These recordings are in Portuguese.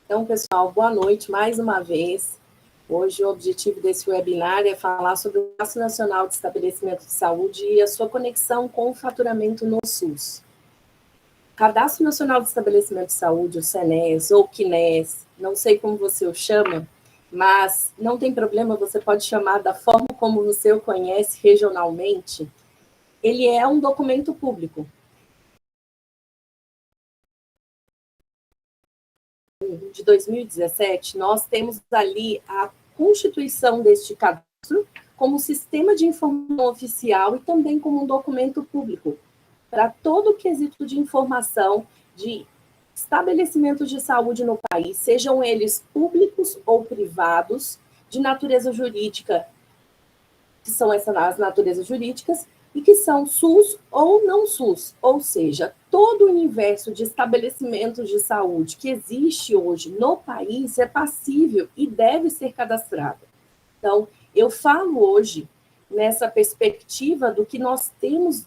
Então, pessoal, boa noite mais uma vez. Hoje o objetivo desse webinar é falar sobre o Cadastro Nacional de Estabelecimento de Saúde e a sua conexão com o faturamento no SUS. O Cadastro Nacional de Estabelecimento de Saúde, o CNES ou CNES, não sei como você o chama, mas não tem problema, você pode chamar da forma como você o conhece regionalmente. Ele é um documento público. De 2017, nós temos ali a constituição deste cadastro como sistema de informação oficial e também como um documento público para todo o quesito de informação de estabelecimentos de saúde no país, sejam eles públicos ou privados, de natureza jurídica, que são as naturezas jurídicas, e que são SUS ou não SUS, ou seja, todo o universo de estabelecimentos de saúde que existe hoje no país é passível e deve ser cadastrado. Então, eu falo hoje nessa perspectiva do que nós temos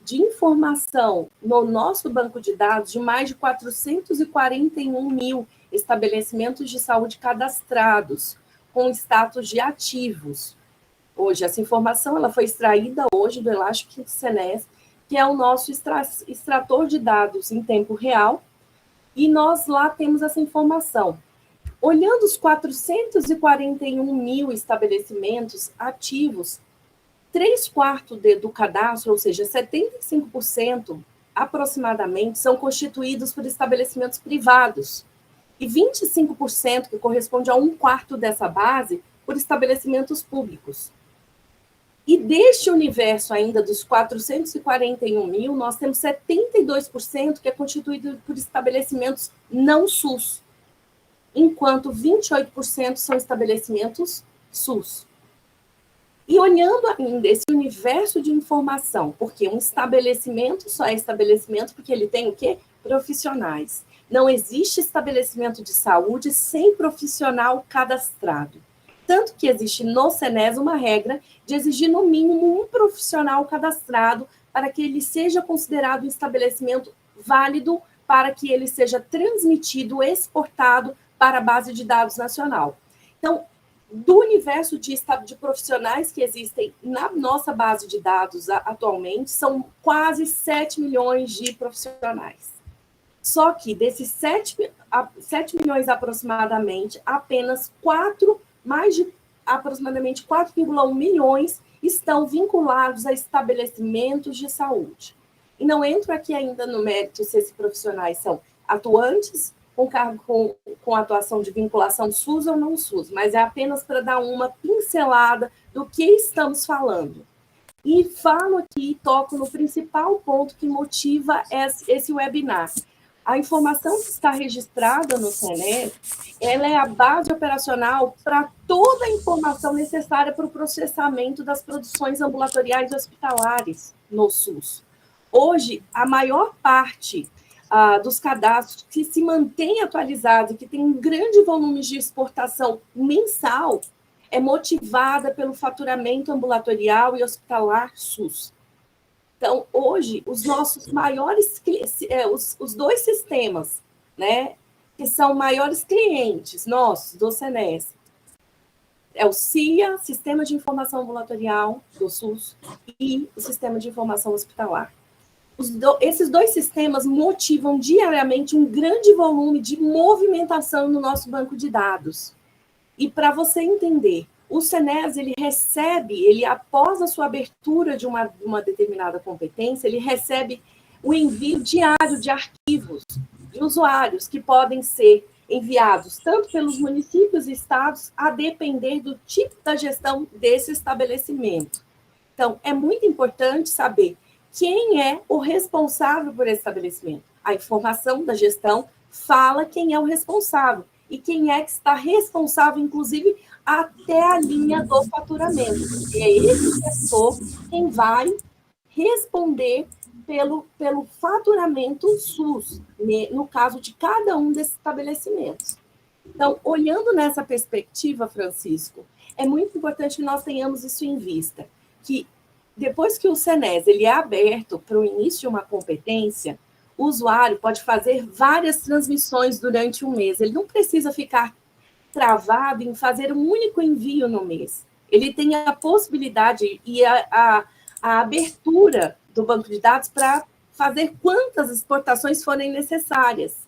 de informação no nosso banco de dados de mais de 441 mil estabelecimentos de saúde cadastrados, com status de ativos. Hoje, essa informação ela foi extraída hoje do Elastic CNES, que é o nosso extrator de dados em tempo real, e nós lá temos essa informação. Olhando os 441 mil estabelecimentos ativos, 3/4 do cadastro, ou seja, 75% aproximadamente, são constituídos por estabelecimentos privados, e 25%, que corresponde a 1/4 dessa base, por estabelecimentos públicos. E deste universo ainda dos 441 mil, nós temos 72% que é constituído por estabelecimentos não SUS, enquanto 28% são estabelecimentos SUS. E olhando ainda esse universo de informação, porque um estabelecimento só é estabelecimento porque ele tem o quê? Profissionais. Não existe estabelecimento de saúde sem profissional cadastrado. Tanto que existe no CNES uma regra de exigir no mínimo um profissional cadastrado para que ele seja considerado um estabelecimento válido para que ele seja transmitido, exportado para a base de dados nacional. Então, do universo de profissionais que existem na nossa base de dados atualmente, são quase 7 milhões de profissionais. Só que desses 7 milhões aproximadamente, apenas aproximadamente 4,1 milhões estão vinculados a estabelecimentos de saúde. E não entro aqui ainda no mérito se esses profissionais são atuantes com atuação de vinculação SUS ou não SUS, mas é apenas para dar uma pincelada do que estamos falando. E falo aqui, toco no principal ponto que motiva esse webinar. A informação que está registrada no CNES, ela é a base operacional para toda a informação necessária para o processamento das produções ambulatoriais e hospitalares no SUS. Hoje, a maior parte dos cadastros que se mantém atualizado, que tem um grande volume de exportação mensal, é motivada pelo faturamento ambulatorial e hospitalar SUS. Então, hoje, os nossos maiores, os dois sistemas, né, que são maiores clientes nossos, do CNES, é o CIA, Sistema de Informação Ambulatorial do SUS, e o Sistema de Informação Hospitalar. Esses dois sistemas motivam diariamente um grande volume de movimentação no nosso banco de dados. E para você entender, o CNES, ele após a sua abertura de uma determinada competência, ele recebe o envio diário de arquivos de usuários que podem ser enviados tanto pelos municípios e estados, a depender do tipo da gestão desse estabelecimento. Então, é muito importante saber quem é o responsável por esse estabelecimento. A informação da gestão fala quem é o responsável e quem é que está responsável, inclusive, até a linha do faturamento. E é esse setor quem vai responder pelo faturamento SUS, no caso de cada um desses estabelecimentos. Então, olhando nessa perspectiva, Francisco, é muito importante que nós tenhamos isso em vista, que depois que o CNES ele é aberto para o início de uma competência, o usuário pode fazer várias transmissões durante um mês. Ele não precisa ficar travado em fazer um único envio no mês. Ele tem a possibilidade e a abertura do banco de dados para fazer quantas exportações forem necessárias.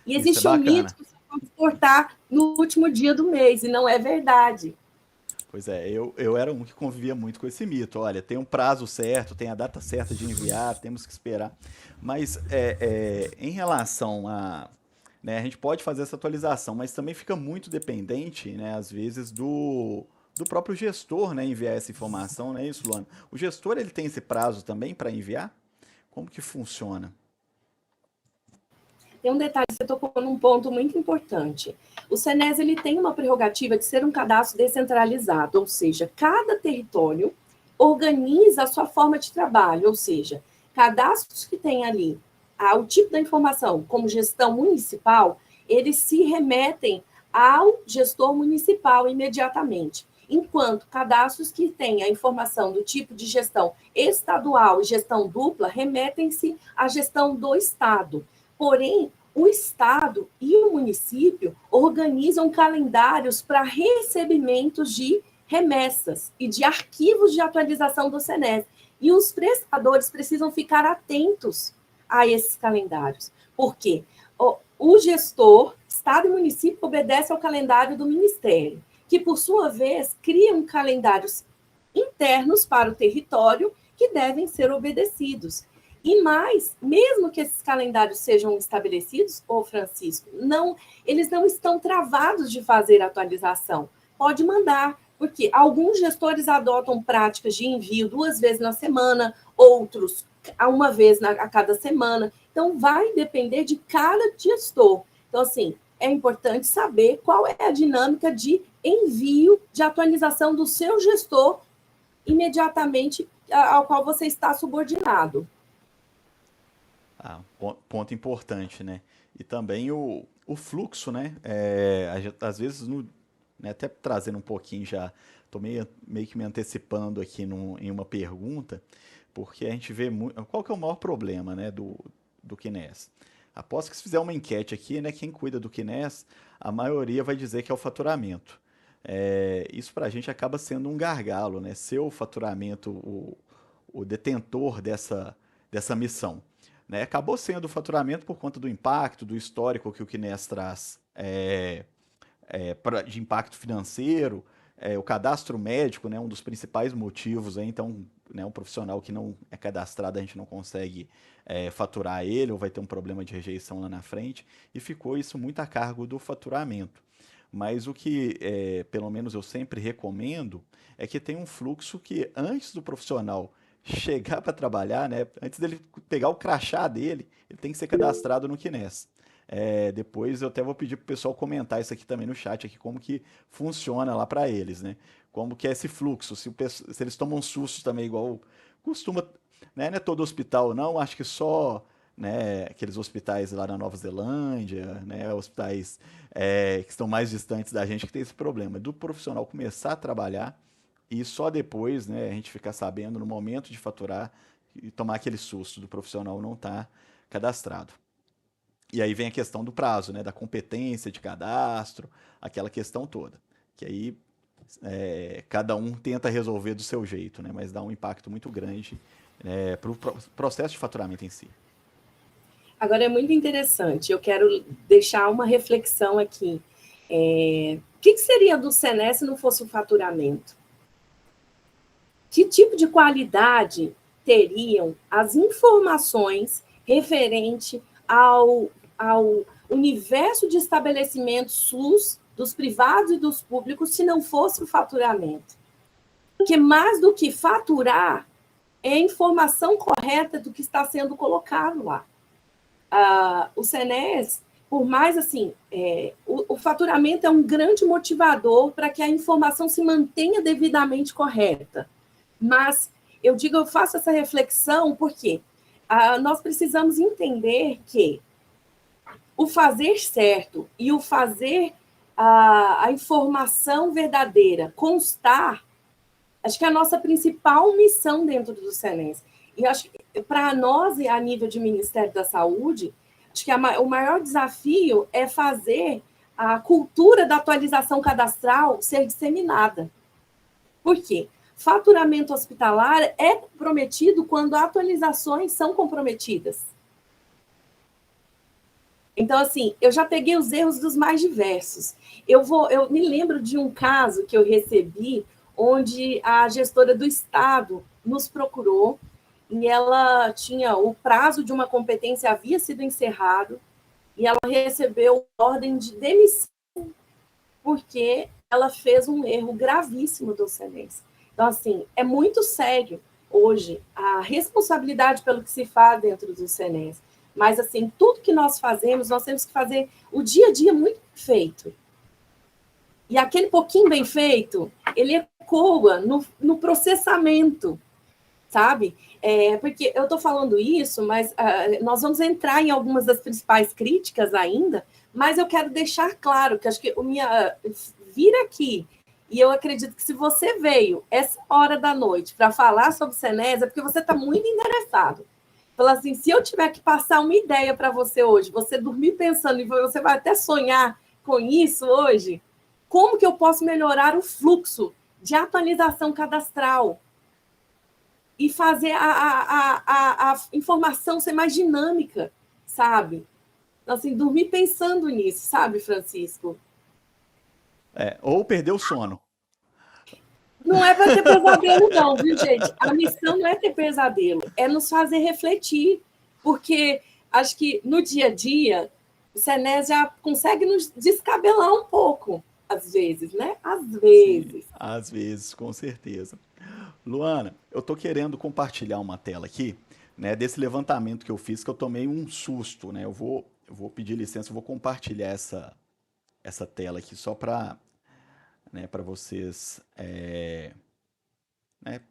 E existe um mito que você pode exportar no último dia do mês, e não é verdade. Pois é, eu era um que convivia muito com esse mito. Olha, tem um prazo certo, tem a data certa de enviar, temos que esperar. Mas em relação a, né, a gente pode fazer essa atualização, mas também fica muito dependente, né, às vezes, do próprio gestor, né, enviar essa informação, não é isso, Luana? O gestor, ele tem esse prazo também para enviar? Como que funciona? Tem um detalhe, você tocou num ponto muito importante. O SENES ele tem uma prerrogativa de ser um cadastro descentralizado, ou seja, cada território organiza a sua forma de trabalho, ou seja, cadastros que tem ali o tipo da informação como gestão municipal, eles se remetem ao gestor municipal imediatamente. Enquanto cadastros que têm a informação do tipo de gestão estadual e gestão dupla remetem-se à gestão do Estado. Porém, o Estado e o município organizam calendários para recebimentos de remessas e de arquivos de atualização do SENES. E os prestadores precisam ficar atentos a esses calendários. Por quê? O gestor, Estado e município, obedece ao calendário do Ministério, que, por sua vez, criam calendários internos para o território que devem ser obedecidos. E mais, mesmo que esses calendários sejam estabelecidos, Francisco, eles não estão travados de fazer atualização. Pode mandar, porque alguns gestores adotam práticas de envio 2 vezes na semana, outros uma vez a cada semana. Então, vai depender de cada gestor. Então, assim, é importante saber qual é a dinâmica de envio de atualização do seu gestor imediatamente ao qual você está subordinado. Ponto importante, né? E também o fluxo, né? Às vezes, né, até trazendo um pouquinho já, estou meio que me antecipando aqui em uma pergunta, porque a gente vê muito. Qual que é o maior problema, né, do Kines? Após que se fizer uma enquete aqui, né, quem cuida do Kines, a maioria vai dizer que é o faturamento. Isso para a gente acaba sendo um gargalo, né? Ser o faturamento o detentor dessa missão. Né? Acabou sendo o faturamento por conta do impacto, do histórico que o Kines traz de impacto financeiro, o cadastro médico, né, um dos principais motivos, então, né, um profissional que não é cadastrado, a gente não consegue faturar ele, ou vai ter um problema de rejeição lá na frente, e ficou isso muito a cargo do faturamento. Mas o que, pelo menos eu sempre recomendo, é que tenha um fluxo que antes do profissional chegar para trabalhar, né, antes dele pegar o crachá dele, ele tem que ser cadastrado no Kines. Depois eu até vou pedir para o pessoal comentar isso aqui também no chat, aqui, como que funciona lá para eles, né? Como que é esse fluxo, se eles tomam susto também, igual costuma, né? Não é todo hospital não, acho que só, né, aqueles hospitais lá na Nova Zelândia, né, hospitais que estão mais distantes da gente que tem esse problema, do profissional começar a trabalhar e só depois, né, a gente ficar sabendo no momento de faturar e tomar aquele susto do profissional não estar cadastrado. E aí vem a questão do prazo, né, da competência de cadastro, aquela questão toda. Que aí cada um tenta resolver do seu jeito, né, mas dá um impacto muito grande para o processo de faturamento em si. Agora é muito interessante, eu quero deixar uma reflexão aqui. O que seria do SENES se não fosse o faturamento? Que tipo de qualidade teriam as informações referente ao universo de estabelecimentos SUS, dos privados e dos públicos, se não fosse o faturamento? Porque mais do que faturar, é a informação correta do que está sendo colocado lá. O SENES, por mais assim, o faturamento é um grande motivador para que a informação se mantenha devidamente correta. Mas eu faço essa reflexão porque nós precisamos entender que o fazer certo e o fazer a informação verdadeira constar, acho que é a nossa principal missão dentro do SENES. E para nós, a nível de Ministério da Saúde, acho que o maior desafio é fazer a cultura da atualização cadastral ser disseminada. Por quê? Faturamento hospitalar é comprometido quando atualizações são comprometidas. Então, assim, eu já peguei os erros dos mais diversos. Eu me lembro de um caso que eu recebi, onde a gestora do Estado nos procurou e ela tinha o prazo de uma competência havia sido encerrado e ela recebeu ordem de demissão porque ela fez um erro gravíssimo do CNES. Então, assim, é muito sério hoje a responsabilidade pelo que se faz dentro do CNES. Mas, assim, tudo que nós fazemos, nós temos que fazer o dia a dia muito feito. E aquele pouquinho bem feito, ele ecoa no processamento, sabe? Porque eu estou falando isso, mas nós vamos entrar em algumas das principais críticas ainda, mas eu quero deixar claro que acho que vir aqui, e eu acredito que se você veio essa hora da noite para falar sobre o CNES, é porque você está muito interessado. Fala assim, se eu tiver que passar uma ideia para você hoje, você dormir pensando e você vai até sonhar com isso hoje, como que eu posso melhorar o fluxo de atualização cadastral e fazer a informação ser mais dinâmica, sabe? Assim, dormir pensando nisso, sabe, Francisco? Ou perder o sono. Não é para ter pesadelo, não, viu, gente? A missão não é ter pesadelo, é nos fazer refletir, porque acho que no dia a dia o CNES já consegue nos descabelar um pouco, às vezes, né? Às vezes. Sim, às vezes, com certeza. Luana, eu tô querendo compartilhar uma tela aqui, né, desse levantamento que eu fiz, que eu tomei um susto, né? Eu vou pedir licença, eu vou compartilhar essa tela aqui só para, né, para vocês né,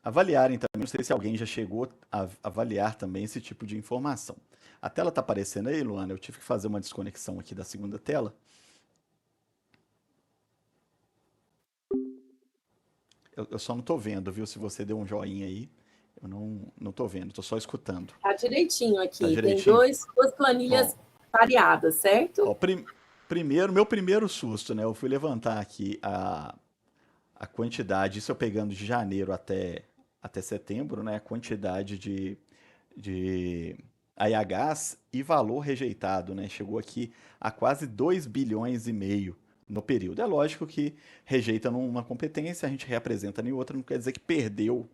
avaliarem também. Não sei se alguém já chegou a avaliar também esse tipo de informação. A tela tá aparecendo aí, Luana? Eu tive que fazer uma desconexão aqui da segunda tela. Eu só não tô vendo, viu? Se você deu um joinha aí, eu não tô vendo, tô só escutando. Tá direitinho Tá aqui. Tem direitinho? duas planilhas Bom, variadas, certo? ó, meu primeiro susto, né? Eu fui levantar aqui a quantidade, isso eu pegando de janeiro até setembro, né? A quantidade de AIHs e valor rejeitado, né? Chegou aqui a quase 2 bilhões e meio no período. É lógico que rejeita numa competência, a gente reapresenta em outra, não quer dizer que perdeu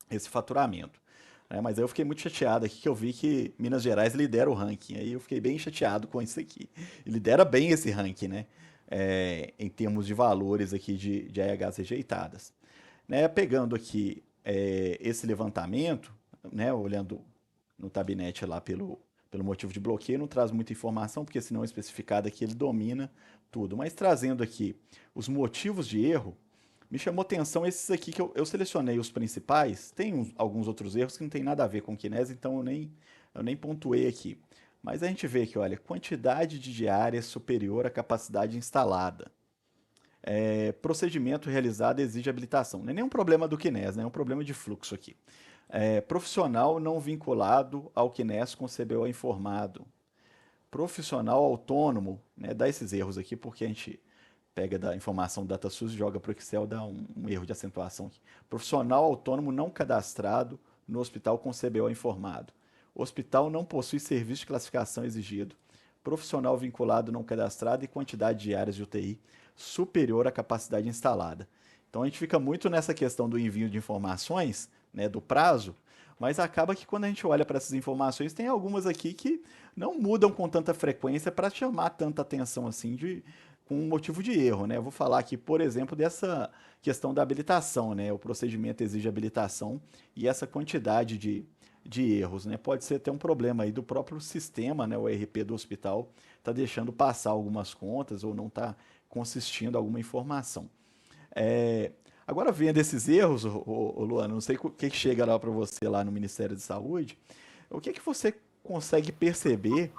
esse faturamento. Né? Mas aí eu fiquei muito chateado aqui que eu vi que Minas Gerais lidera o ranking. Aí eu fiquei bem chateado com isso aqui. E lidera bem esse ranking, né? Em termos de valores aqui de AHs rejeitadas. Né? Pegando aqui esse levantamento, né? Olhando no tabinete lá pelo motivo de bloqueio, não traz muita informação, porque se não especificado aqui ele domina tudo. Mas trazendo aqui os motivos de erro, me chamou atenção esses aqui que eu selecionei os principais. Tem alguns outros erros que não tem nada a ver com Kinesi, então eu nem pontuei aqui. Mas a gente vê que, olha, quantidade de diárias superior à capacidade instalada. Procedimento realizado exige habilitação. Não é nenhum problema do Kinesi, né? É um problema de fluxo aqui. Profissional não vinculado ao Kinesi com CBO informado. Profissional autônomo, né? Dá esses erros aqui porque a gente pega da informação do DataSUS e joga para o Excel, dá um erro de acentuação aqui. Profissional autônomo não cadastrado no hospital com CBO informado. Hospital não possui serviço de classificação exigido. Profissional vinculado não cadastrado e quantidade de áreas de UTI superior à capacidade instalada. Então a gente fica muito nessa questão do envio de informações, né, do prazo, mas acaba que quando a gente olha para essas informações, tem algumas aqui que não mudam com tanta frequência para chamar tanta atenção assim com um motivo de erro, né? Eu vou falar aqui, por exemplo, dessa questão da habilitação, né? O procedimento exige habilitação e essa quantidade de erros, né? Pode ser até um problema aí do próprio sistema, né? O ERP do hospital está deixando passar algumas contas ou não está consistindo alguma informação. Agora, vendo esses erros, Luana, não sei o que chega lá para você lá no Ministério de Saúde, o que você consegue perceber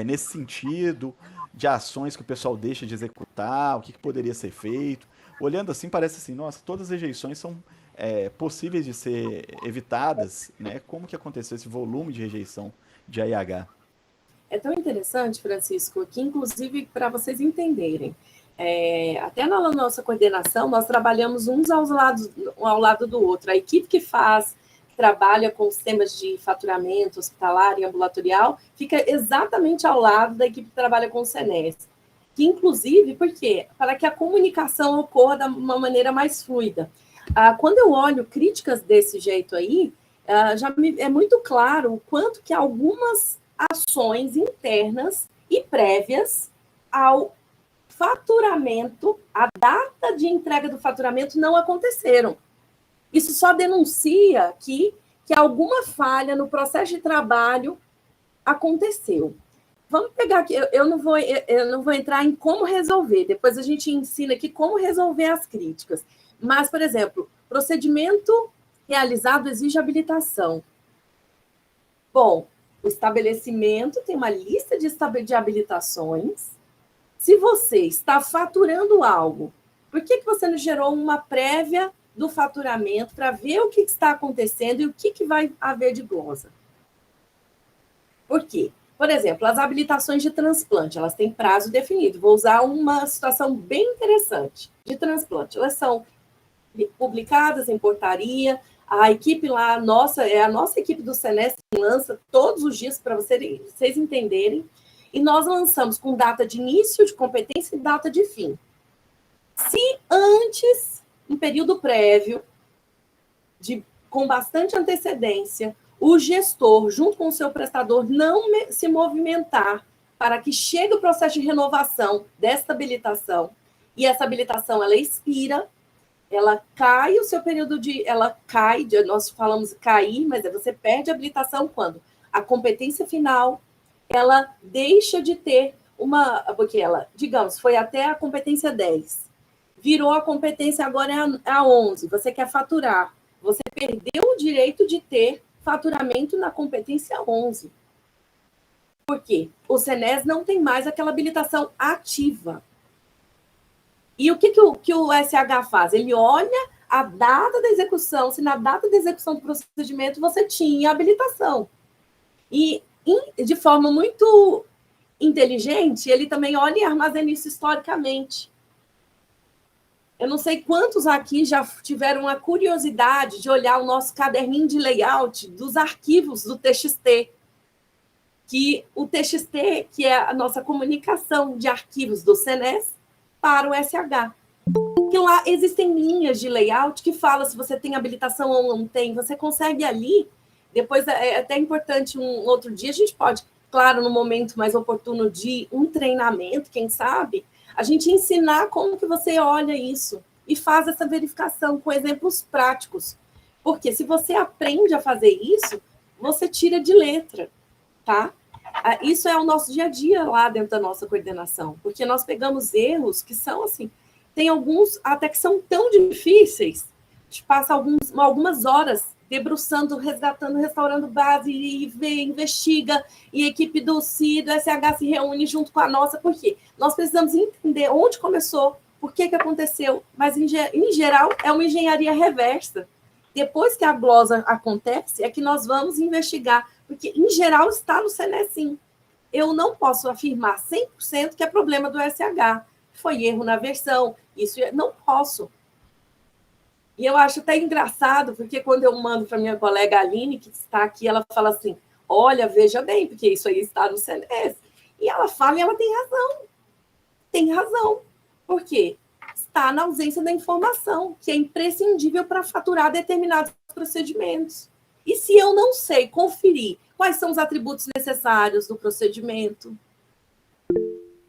nesse sentido de ações que o pessoal deixa de executar, o que poderia ser feito? Olhando assim, parece assim, nossa, todas as rejeições são possíveis de ser evitadas, né? Como que aconteceu esse volume de rejeição de AIH? É tão interessante, Francisco, que inclusive para vocês entenderem, até na nossa coordenação, nós trabalhamos uns ao lado do outro. A equipe que trabalha com os temas de faturamento hospitalar e ambulatorial, fica exatamente ao lado da equipe que trabalha com o SENES. Que, inclusive, por quê? Para que a comunicação ocorra de uma maneira mais fluida. Quando eu olho críticas desse jeito aí, é muito claro o quanto que algumas ações internas e prévias ao faturamento, a data de entrega do faturamento não aconteceram. Isso só denuncia que alguma falha no processo de trabalho aconteceu. Vamos pegar aqui, eu não vou entrar em como resolver, depois a gente ensina aqui como resolver as críticas. Mas, por exemplo, procedimento realizado exige habilitação. Bom, o estabelecimento tem uma lista de habilitações. Se você está faturando algo, por que você não gerou uma prévia do faturamento para ver o que está acontecendo e o que vai haver de glosa? Por quê? Por exemplo, as habilitações de transplante, elas têm prazo definido. Vou usar uma situação bem interessante de transplante. Elas são publicadas em portaria, a equipe lá, a nossa equipe do SENES que lança todos os dias para vocês entenderem, e nós lançamos com data de início de competência e data de fim. Se antes, em período prévio, com bastante antecedência, o gestor, junto com o seu prestador, não se movimentar para que chegue o processo de renovação desta habilitação, e essa habilitação, ela expira, ela cai o seu período nós falamos cair, mas você perde a habilitação quando a competência final, ela deixa de ter porque ela, digamos, foi até a competência 10, virou a competência, agora é a 11, você quer faturar, você perdeu o direito de ter faturamento na competência 11. Por quê? O SENES não tem mais aquela habilitação ativa. E o que o SH faz? Ele olha a data da execução, se na data da execução do procedimento você tinha habilitação. E, de forma muito inteligente, ele também olha e armazena isso historicamente. Eu não sei quantos aqui já tiveram a curiosidade de olhar o nosso caderninho de layout dos arquivos do TXT, que o TXT, que é a nossa comunicação de arquivos do SENES, para o SH. Que lá existem linhas de layout que falam se você tem habilitação ou não tem. Você consegue ali, depois é até importante um outro dia, a gente pode, claro, no momento mais oportuno de um treinamento, quem sabe, a gente ensinar como que você olha isso e faz essa verificação com exemplos práticos. Porque se você aprende a fazer isso, você tira de letra, tá? Isso é o nosso dia a dia lá dentro da nossa coordenação, porque nós pegamos erros que são assim, tem alguns até que são tão difíceis, a gente passa algumas horas debruçando, resgatando, restaurando base, e vê, investiga, e a equipe do CI, do SH se reúne junto com a nossa, por quê? Nós precisamos entender onde começou, por que aconteceu, mas em geral é uma engenharia reversa. Depois que a glosa acontece, é que nós vamos investigar, porque, em geral, está no SENES, sim. Eu não posso afirmar 100% que é problema do SH. Foi erro na versão, isso não posso. E eu acho até engraçado, porque quando eu mando para minha colega Aline, que está aqui, ela fala assim, olha, veja bem, porque isso aí está no SENES. E ela fala e ela tem razão. Tem razão. Por quê? Está na ausência da informação, que é imprescindível para faturar determinados procedimentos. E se eu não sei conferir quais são os atributos necessários do procedimento,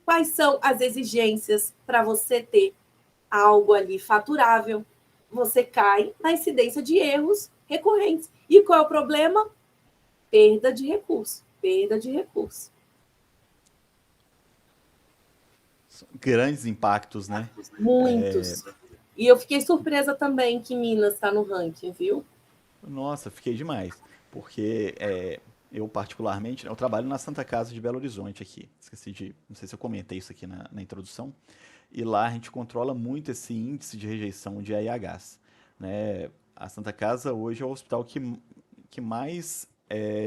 quais são as exigências para você ter algo ali faturável, você cai na incidência de erros recorrentes. E qual é o problema? Perda de recurso. Perda de recurso. Grandes impactos, né? Muitos. E eu fiquei surpresa também que Minas está no ranking, viu? Nossa, fiquei demais. Porque eu, particularmente, eu trabalho na Santa Casa de Belo Horizonte aqui. Não sei se eu comentei isso aqui na introdução. E lá a gente controla muito esse índice de rejeição de AIHs, né? a Santa Casa hoje é o hospital que mais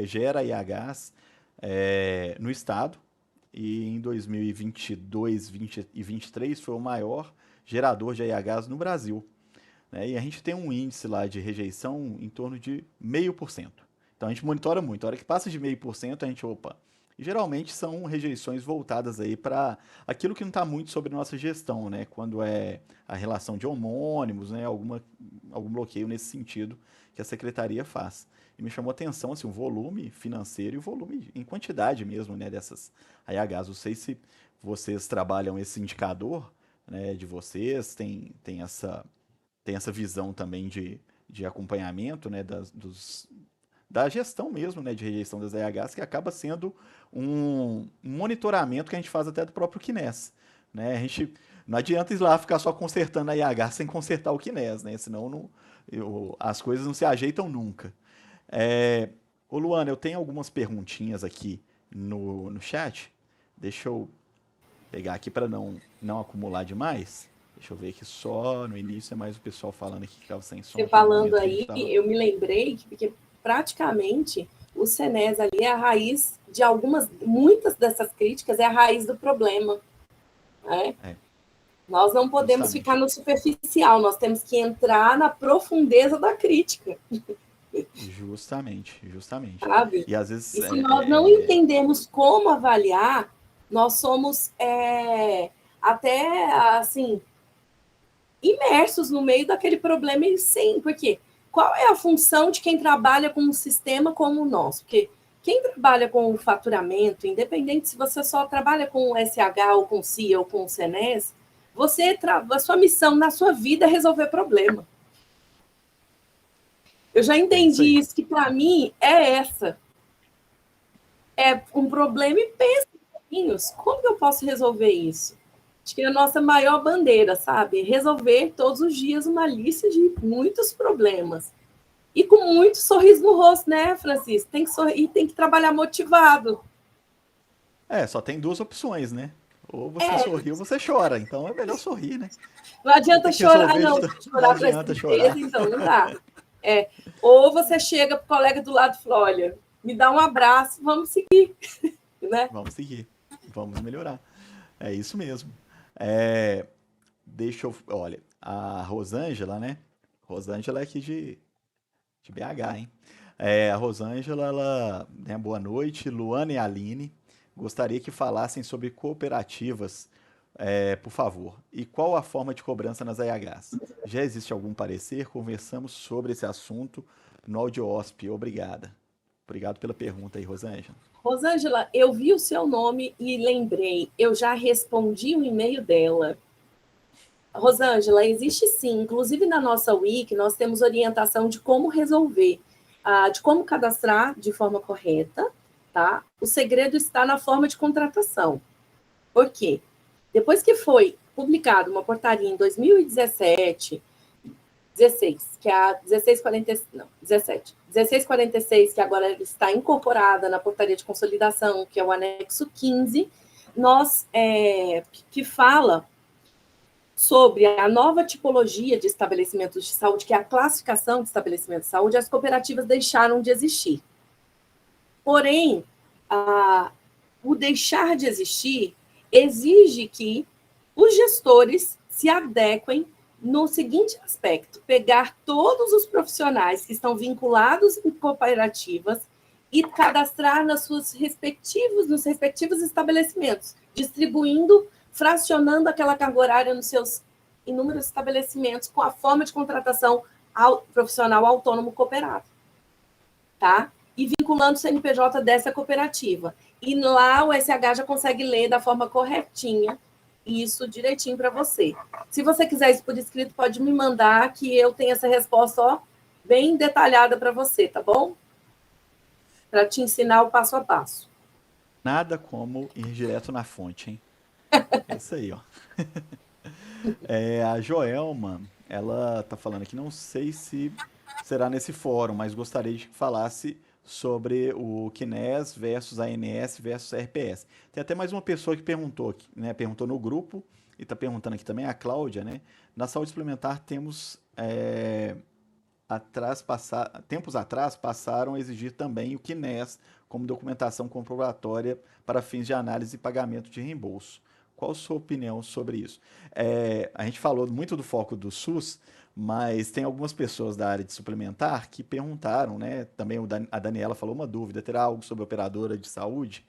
gera IHs no estado. E em 2022, 20 e 23 foi o maior gerador de IHs no Brasil, né? E a gente tem um índice lá de rejeição em torno de 0,5%. Então a gente monitora muito. A hora que passa de 0,5%, a gente, opa. E geralmente são rejeições voltadas aí para aquilo que não está muito sobre nossa gestão, né? Quando é a relação de homônimos, né? Algum bloqueio nesse sentido que a secretaria faz. E me chamou a atenção assim, o volume financeiro e o volume em quantidade mesmo, né, dessas IHs. Não sei se vocês trabalham esse indicador, né, de vocês, tem essa visão também de acompanhamento, né, da gestão mesmo, né, de rejeição das IHs, que acaba sendo um monitoramento que a gente faz até do próprio KNES, né? A gente não adianta ir lá ficar só consertando a IH sem consertar o KNES, né? Senão as coisas não se ajeitam nunca. Ô Luana, eu tenho algumas perguntinhas aqui no chat. Deixa eu pegar aqui para não acumular demais. Deixa eu ver aqui só no início, é mais o pessoal falando aqui que estava sem som. Você falando aí, eu me lembrei que porque praticamente o SENES ali é a raiz de muitas dessas críticas é a raiz do problema, né? Nós não podemos ficar no superficial, nós temos que entrar na profundeza da crítica. Justamente. Sabe? E às vezes. E se nós não entendemos como avaliar, nós somos até assim imersos no meio daquele problema e sim, porque qual é a função de quem trabalha com um sistema como o nosso? Porque quem trabalha com o faturamento, independente se você só trabalha com o SH ou com o CIA ou com o SENES, a sua missão na sua vida é resolver problema. Eu já entendi isso, que para mim é essa. É um problema e pensa em pouquinhos, como que eu posso resolver isso? Acho que é a nossa maior bandeira, sabe? Resolver todos os dias uma lista de muitos problemas. E com muito sorriso no rosto, né, Francisco? Tem que sorrir, tem que trabalhar motivado. Só tem duas opções, né? Ou você sorri ou você chora. Então é melhor sorrir, né? Não adianta chorar, não. Não adianta chorar. Então não dá. Ou você chega pro colega do lado e fala, olha, me dá um abraço, vamos seguir. Né? Vamos seguir. Vamos melhorar. É isso mesmo. Deixa eu... Olha, a Rosângela, né? Rosângela é aqui de BH, hein? A Rosângela, ela... Né, boa noite. Luana e Aline. Gostaria que falassem sobre cooperativas, por favor. E qual a forma de cobrança nas IHs? Já existe algum parecer? Conversamos sobre esse assunto no AudioOSP. Obrigada. Obrigado pela pergunta aí, Rosângela. Rosângela, eu vi o seu nome e lembrei, eu já respondi o e-mail dela. Rosângela, existe sim, inclusive na nossa Wiki, nós temos orientação de como resolver, de como cadastrar de forma correta, tá? O segredo está na forma de contratação. Por quê? Depois que foi publicada uma portaria em 2017, 16, que é a 1646, que agora está incorporada na portaria de consolidação, que é o anexo 15, que fala sobre a nova tipologia de estabelecimentos de saúde, que é a classificação de estabelecimentos de saúde, as cooperativas deixaram de existir. Porém, o deixar de existir exige que os gestores se adequem no seguinte aspecto: pegar todos os profissionais que estão vinculados em cooperativas e cadastrar nos respectivos estabelecimentos, distribuindo, fracionando aquela carga horária nos seus inúmeros estabelecimentos com a forma de contratação profissional autônomo cooperado, tá? E vinculando o CNPJ dessa cooperativa. E lá o SH já consegue ler da forma corretinha isso direitinho para você. Se você quiser isso por escrito, pode me mandar, que eu tenho essa resposta bem detalhada para você, tá bom? Para te ensinar o passo a passo. Nada como ir direto na fonte, hein? É isso aí, ó. A Joelma, ela tá falando aqui, não sei se será nesse fórum, mas gostaria de que falasse sobre o KNES versus ANS versus RPS. Tem até mais uma pessoa que perguntou, né? Perguntou no grupo e está perguntando aqui também, a Cláudia, né? Na saúde suplementar temos tempos atrás passaram a exigir também o QNES como documentação comprobatória para fins de análise e pagamento de reembolso. Qual a sua opinião sobre isso? A gente falou muito do foco do SUS, mas tem algumas pessoas da área de suplementar que perguntaram, né? Também a Daniela falou uma dúvida: terá algo sobre operadora de saúde?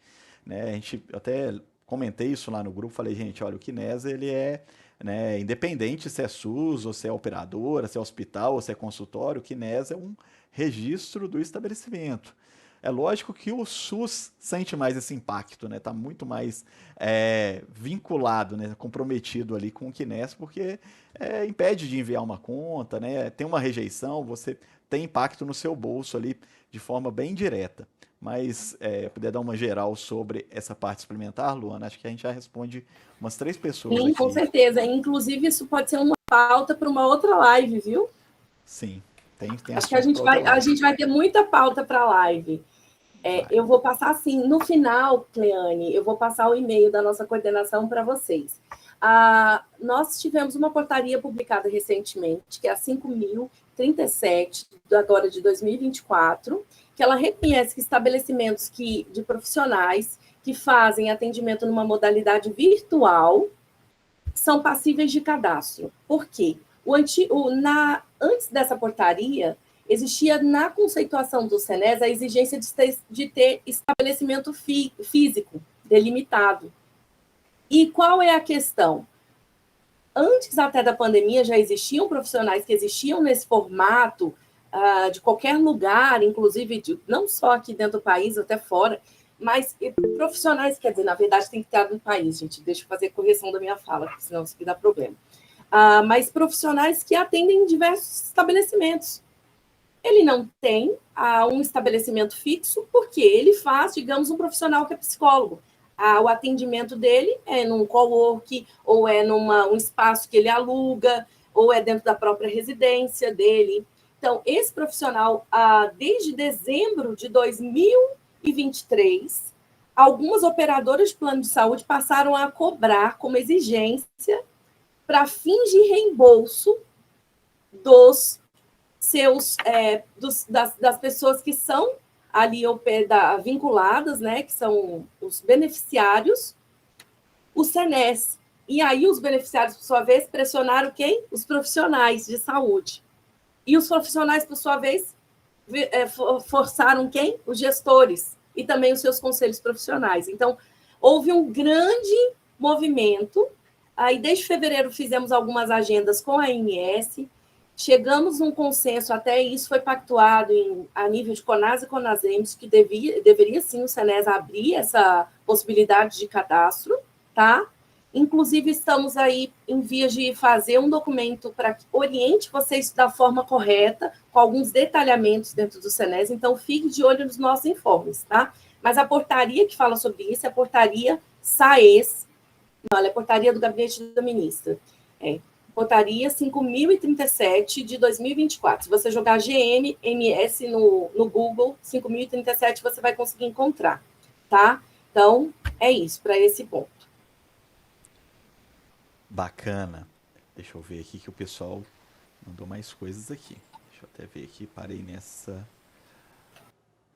Né, eu até comentei isso lá no grupo, falei, gente, olha, o QNES ele é, né, independente se é SUS, ou se é operadora, se é hospital, ou se é consultório, o QNES é um registro do estabelecimento. É lógico que o SUS sente mais esse impacto, né? Está muito mais vinculado, né? Comprometido ali com o QNES, porque impede de enviar uma conta, né? Tem uma rejeição, você tem impacto no seu bolso ali de forma bem direta. Mas puder dar uma geral sobre essa parte suplementar, Luana, acho que a gente já responde umas 3 pessoas Sim, com aqui. certeza. Inclusive, isso pode ser uma pauta para uma outra live, viu? Sim, tem Acho que a assunto gente para outra vai, a live. gente vai ter muita pauta para a live. Vai. Eu vou passar assim, no final, Cleane, eu vou passar o e-mail da nossa coordenação para vocês. Nós tivemos uma portaria publicada recentemente, que é a 5.037, agora de 2024, que ela reconhece que estabelecimentos de profissionais que fazem atendimento numa modalidade virtual são passíveis de cadastro. Por quê? Antes dessa portaria, existia na conceituação do SENES a exigência de ter estabelecimento físico delimitado. E qual é a questão? Antes até da pandemia já existiam profissionais que existiam nesse formato, de qualquer lugar, inclusive não só aqui dentro do país, até fora, mas profissionais, quer dizer, na verdade tem que estar no país, gente, deixa eu fazer correção da minha fala, senão isso aqui dá problema. Mas profissionais que atendem em diversos estabelecimentos. Ele não tem um estabelecimento fixo, porque ele faz, digamos, um profissional que é psicólogo. O atendimento dele é num cowork, ou é um espaço que ele aluga, ou é dentro da própria residência dele. Então, esse profissional, desde dezembro de 2023, algumas operadoras de plano de saúde passaram a cobrar como exigência para fins de reembolso dos das pessoas que são ali vinculadas, né, que são os beneficiários, o SENES. E aí os beneficiários, por sua vez, pressionaram quem? Os profissionais de saúde. E os profissionais, por sua vez, forçaram quem? Os gestores e também os seus conselhos profissionais. Então, houve um grande movimento. Aí, desde fevereiro, fizemos algumas agendas com a ANS, chegamos num consenso, até isso foi pactuado a nível de CONAS e CONASEMS, que deveria sim o SENES abrir essa possibilidade de cadastro, tá? Inclusive, estamos aí em vias de fazer um documento para que oriente vocês da forma correta, com alguns detalhamentos dentro do SENES, então fique de olho nos nossos informes, tá? Mas a portaria que fala sobre isso é a portaria SAES, não, ela é a portaria do Gabinete da Ministra. Portaria 5.037 de 2024. Se você jogar GMMS no Google, 5.037, você vai conseguir encontrar, tá? Então, é isso, para esse ponto. Bacana. Deixa eu ver aqui que o pessoal mandou mais coisas aqui. Deixa eu até ver aqui, parei nessa.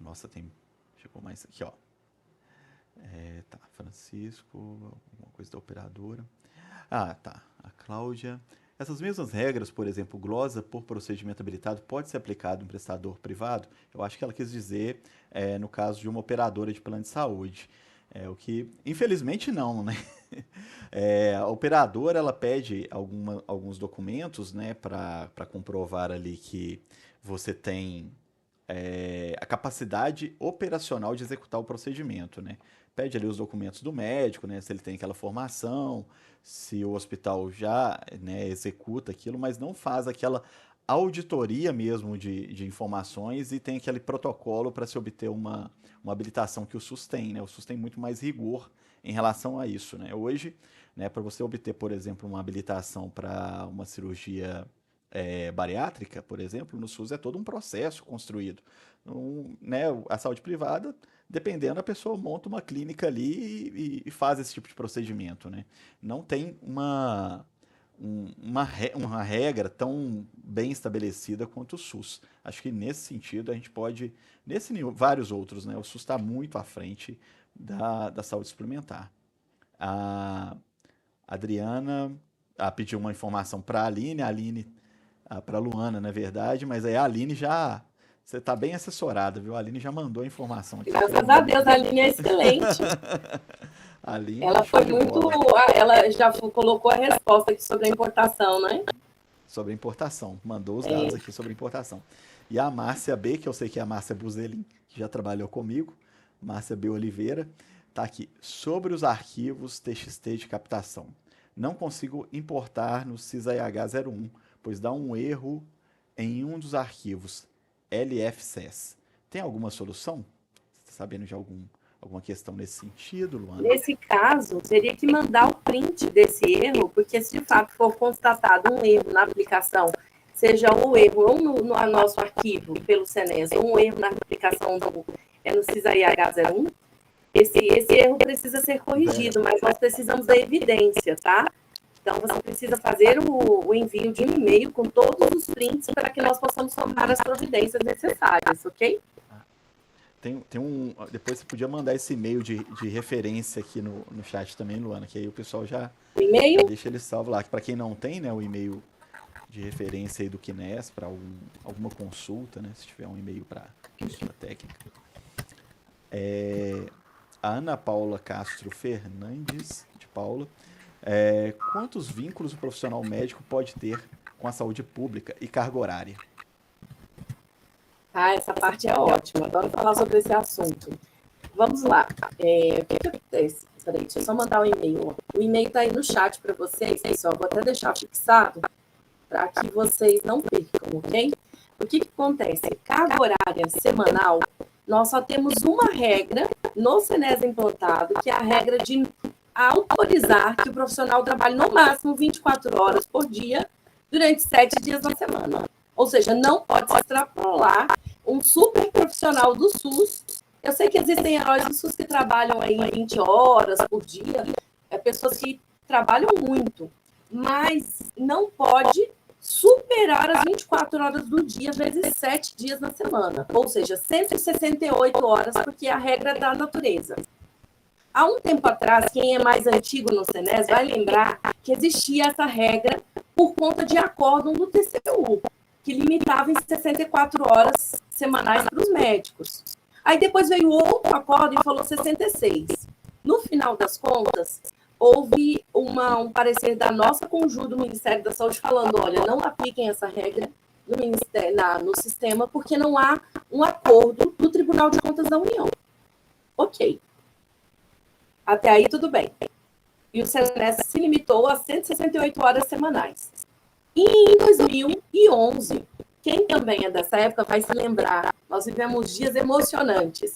Nossa, chegou mais aqui, ó. Tá, Francisco, alguma coisa da operadora. Tá, a Cláudia. Essas mesmas regras, por exemplo, glosa por procedimento habilitado, pode ser aplicado em prestador privado? Eu acho que ela quis dizer no caso de uma operadora de plano de saúde. O que, infelizmente, não, né? A operadora, ela pede alguns documentos, né, para comprovar ali que você tem a capacidade operacional de executar o procedimento, né? Pede ali os documentos do médico, né? Se ele tem aquela formação, se o hospital já, né, executa aquilo, mas não faz aquela auditoria mesmo de informações e tem aquele protocolo para se obter uma habilitação que o SUS tem, né? O SUS tem muito mais rigor em relação a isso, né? Hoje, né, para você obter, por exemplo, uma habilitação para uma cirurgia bariátrica, por exemplo, no SUS é todo um processo construído. Né, a saúde privada, dependendo, a pessoa monta uma clínica ali e faz esse tipo de procedimento, né? Não tem uma regra tão bem estabelecida quanto o SUS. Acho que nesse sentido a gente pode, vários outros, né? O SUS está muito à frente da saúde suplementar. A Adriana pediu uma informação para a Aline para a Luana, na verdade, mas aí a Aline já. Você está bem assessorada, viu? A Aline já mandou a informação aqui. Graças a Deus, a Aline é excelente. Aline, ela foi muito. Bola. Ela já colocou a resposta aqui sobre a importação, né? Sobre a importação. Mandou os dados aqui sobre a importação. E a Márcia B, que eu sei que é a Márcia Buzelin, que já trabalhou comigo, Márcia B. Oliveira, está aqui. Sobre os arquivos TXT de captação. Não consigo importar no CISAIH01, pois dá um erro em um dos arquivos, LFCS. Tem alguma solução? Você está sabendo de alguma questão nesse sentido, Luana? Nesse caso, teria que mandar o print desse erro, porque se de fato for constatado um erro na aplicação, seja um erro ou no nosso arquivo pelo SENES, ou um erro na aplicação no CISAIH01, esse erro precisa ser corrigido, mas nós precisamos da evidência, tá? Então, você precisa fazer o envio de um e-mail com todos os prints para que nós possamos tomar as providências necessárias, ok? Depois você podia mandar esse e-mail de referência aqui no chat também, Luana, que aí o pessoal já deixa ele salvo lá. Para quem não tem, né, o e-mail de referência aí do Kines para alguma consulta, né, se tiver um e-mail para consulta técnica. A Ana Paula Castro Fernandes, de Paula, quantos vínculos o profissional médico pode ter com a saúde pública e carga horária? Essa parte é ótima. Adoro falar sobre esse assunto. Vamos lá. O que acontece? Peraí, deixa eu só mandar um e-mail. O e-mail está aí no chat para vocês, pessoal. Vou até deixar fixado para que vocês não percam, ok? O que acontece? Carga horária semanal, nós só temos uma regra no SENES implantado, que é a regra de autorizar que o profissional trabalhe no máximo 24 horas por dia durante 7 dias na semana. Ou seja, não pode se extrapolar um super profissional do SUS. Eu sei que existem heróis do SUS que trabalham aí 20 horas por dia, pessoas que trabalham muito, mas não pode superar as 24 horas do dia, vezes 7 dias na semana. Ou seja, 168 horas, porque é a regra da natureza. Há um tempo atrás, quem é mais antigo no SENES vai lembrar que existia essa regra por conta de acórdão do TCU, que limitava em 64 horas semanais para os médicos. Aí depois veio outro acórdão e falou 66. No final das contas, houve um parecer da nossa conjunto do Ministério da Saúde falando, olha, não apliquem essa regra no sistema porque não há um acordo do Tribunal de Contas da União. Ok. Até aí tudo bem. E o SENES se limitou a 168 horas semanais. E em 2011, quem também é dessa época vai se lembrar, nós vivemos dias emocionantes.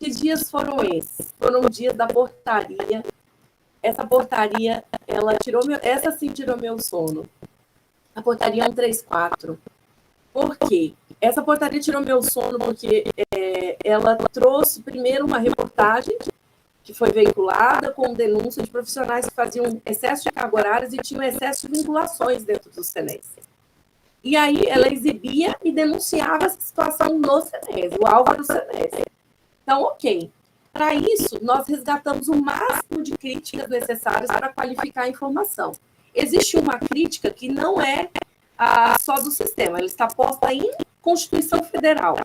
Que dias foram esses? Foram dias da portaria. Essa portaria, essa sim tirou meu sono. A portaria 134. Por quê? Essa portaria tirou meu sono porque ela trouxe primeiro uma reportagem que foi veiculada com denúncia de profissionais que faziam excesso de carga horárias e tinham excesso de vinculações dentro do SENES. E aí ela exibia e denunciava essa situação no SENES, o alvo do SENES. Então, ok. Para isso, nós resgatamos o máximo de críticas necessárias para qualificar a informação. Existe uma crítica que não é só do sistema, ela está posta em Constituição Federal,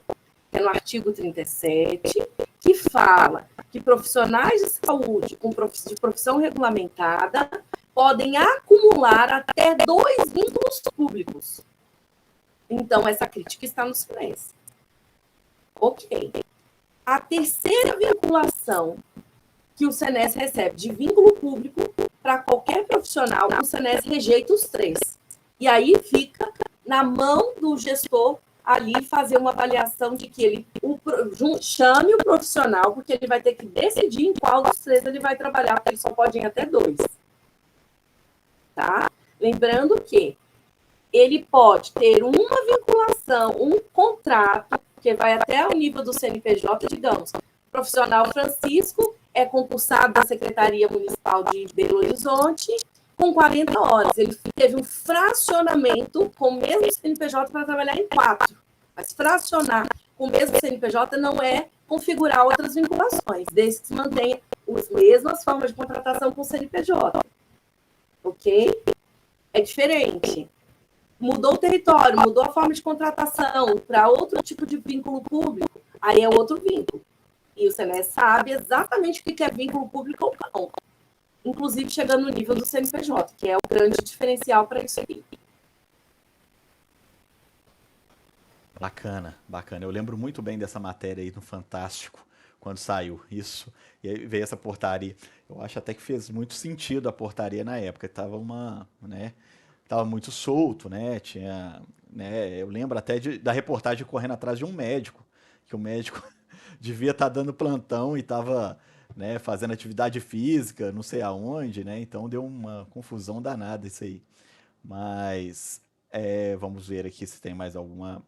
é no artigo 37, que fala que profissionais de saúde de profissão regulamentada podem acumular até 2 vínculos públicos. Então, essa crítica está no SENES. Ok. A terceira vinculação que o SENES recebe de vínculo público para qualquer profissional, o SENES rejeita os 3. E aí fica na mão do gestor ali fazer uma avaliação de que ele chame o profissional, porque ele vai ter que decidir em qual dos 3 ele vai trabalhar, porque ele só pode ir até 2. Tá? Lembrando que ele pode ter uma vinculação, um contrato, que vai até o nível do CNPJ, digamos. O profissional Francisco é concursado da Secretaria Municipal de Belo Horizonte, com 40 horas. Ele teve um fracionamento com o mesmo CNPJ para trabalhar em 4. Mas fracionar com o mesmo CNPJ não é configurar outras vinculações, desde que se mantenha as mesmas formas de contratação com o CNPJ. Ok? É diferente. Mudou o território, mudou a forma de contratação para outro tipo de vínculo público, aí é outro vínculo. E o SENES sabe exatamente o que é vínculo público ou não. Inclusive chegando no nível do CNPJ, que é o grande diferencial para isso aí. Bacana, bacana. Eu lembro muito bem dessa matéria aí no Fantástico, quando saiu isso. E aí veio essa portaria. Eu acho até que fez muito sentido a portaria na época. Tava muito solto, né? Tinha, né? Eu lembro até da reportagem correndo atrás de um médico, que o médico devia estar dando plantão e estava, né, fazendo atividade física, não sei aonde, né? Então deu uma confusão danada isso aí. Mas vamos ver aqui se tem mais alguma.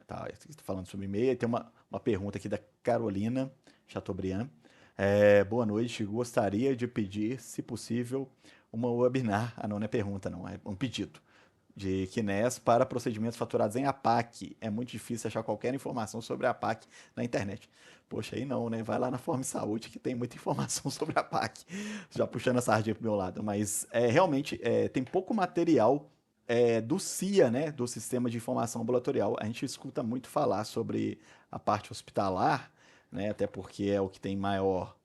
Tá, estou falando sobre e-mail. Tem uma pergunta aqui da Carolina Chateaubriand. Boa noite. Gostaria de pedir, se possível, uma webinar. Ah, não é pergunta, não. É um pedido de KNES para procedimentos faturados em APAC. É muito difícil achar qualquer informação sobre a APAC na internet. Poxa, aí não, né? Vai lá na Form Saúde que tem muita informação sobre a APAC. Já puxando a sardinha pro meu lado. Mas realmente tem pouco material do CIA, né? Do Sistema de Informação Ambulatorial. A gente escuta muito falar sobre a parte hospitalar, né? Até porque é o que tem maior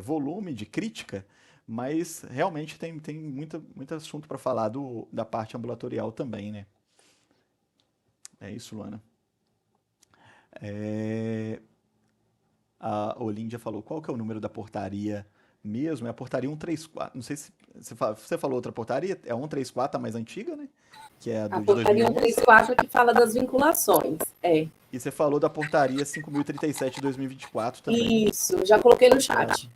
volume de crítica, mas realmente tem muito assunto para falar da parte ambulatorial também, né? É isso, Luana. A Olíndia falou, qual que é o número da portaria mesmo? É a portaria 134. Não sei se você falou outra portaria, é a 134, a mais antiga, né? Que é a A de portaria 2011. 134 que fala das vinculações. E você falou da portaria 5.037 de 2024 também. Isso, já coloquei no chat.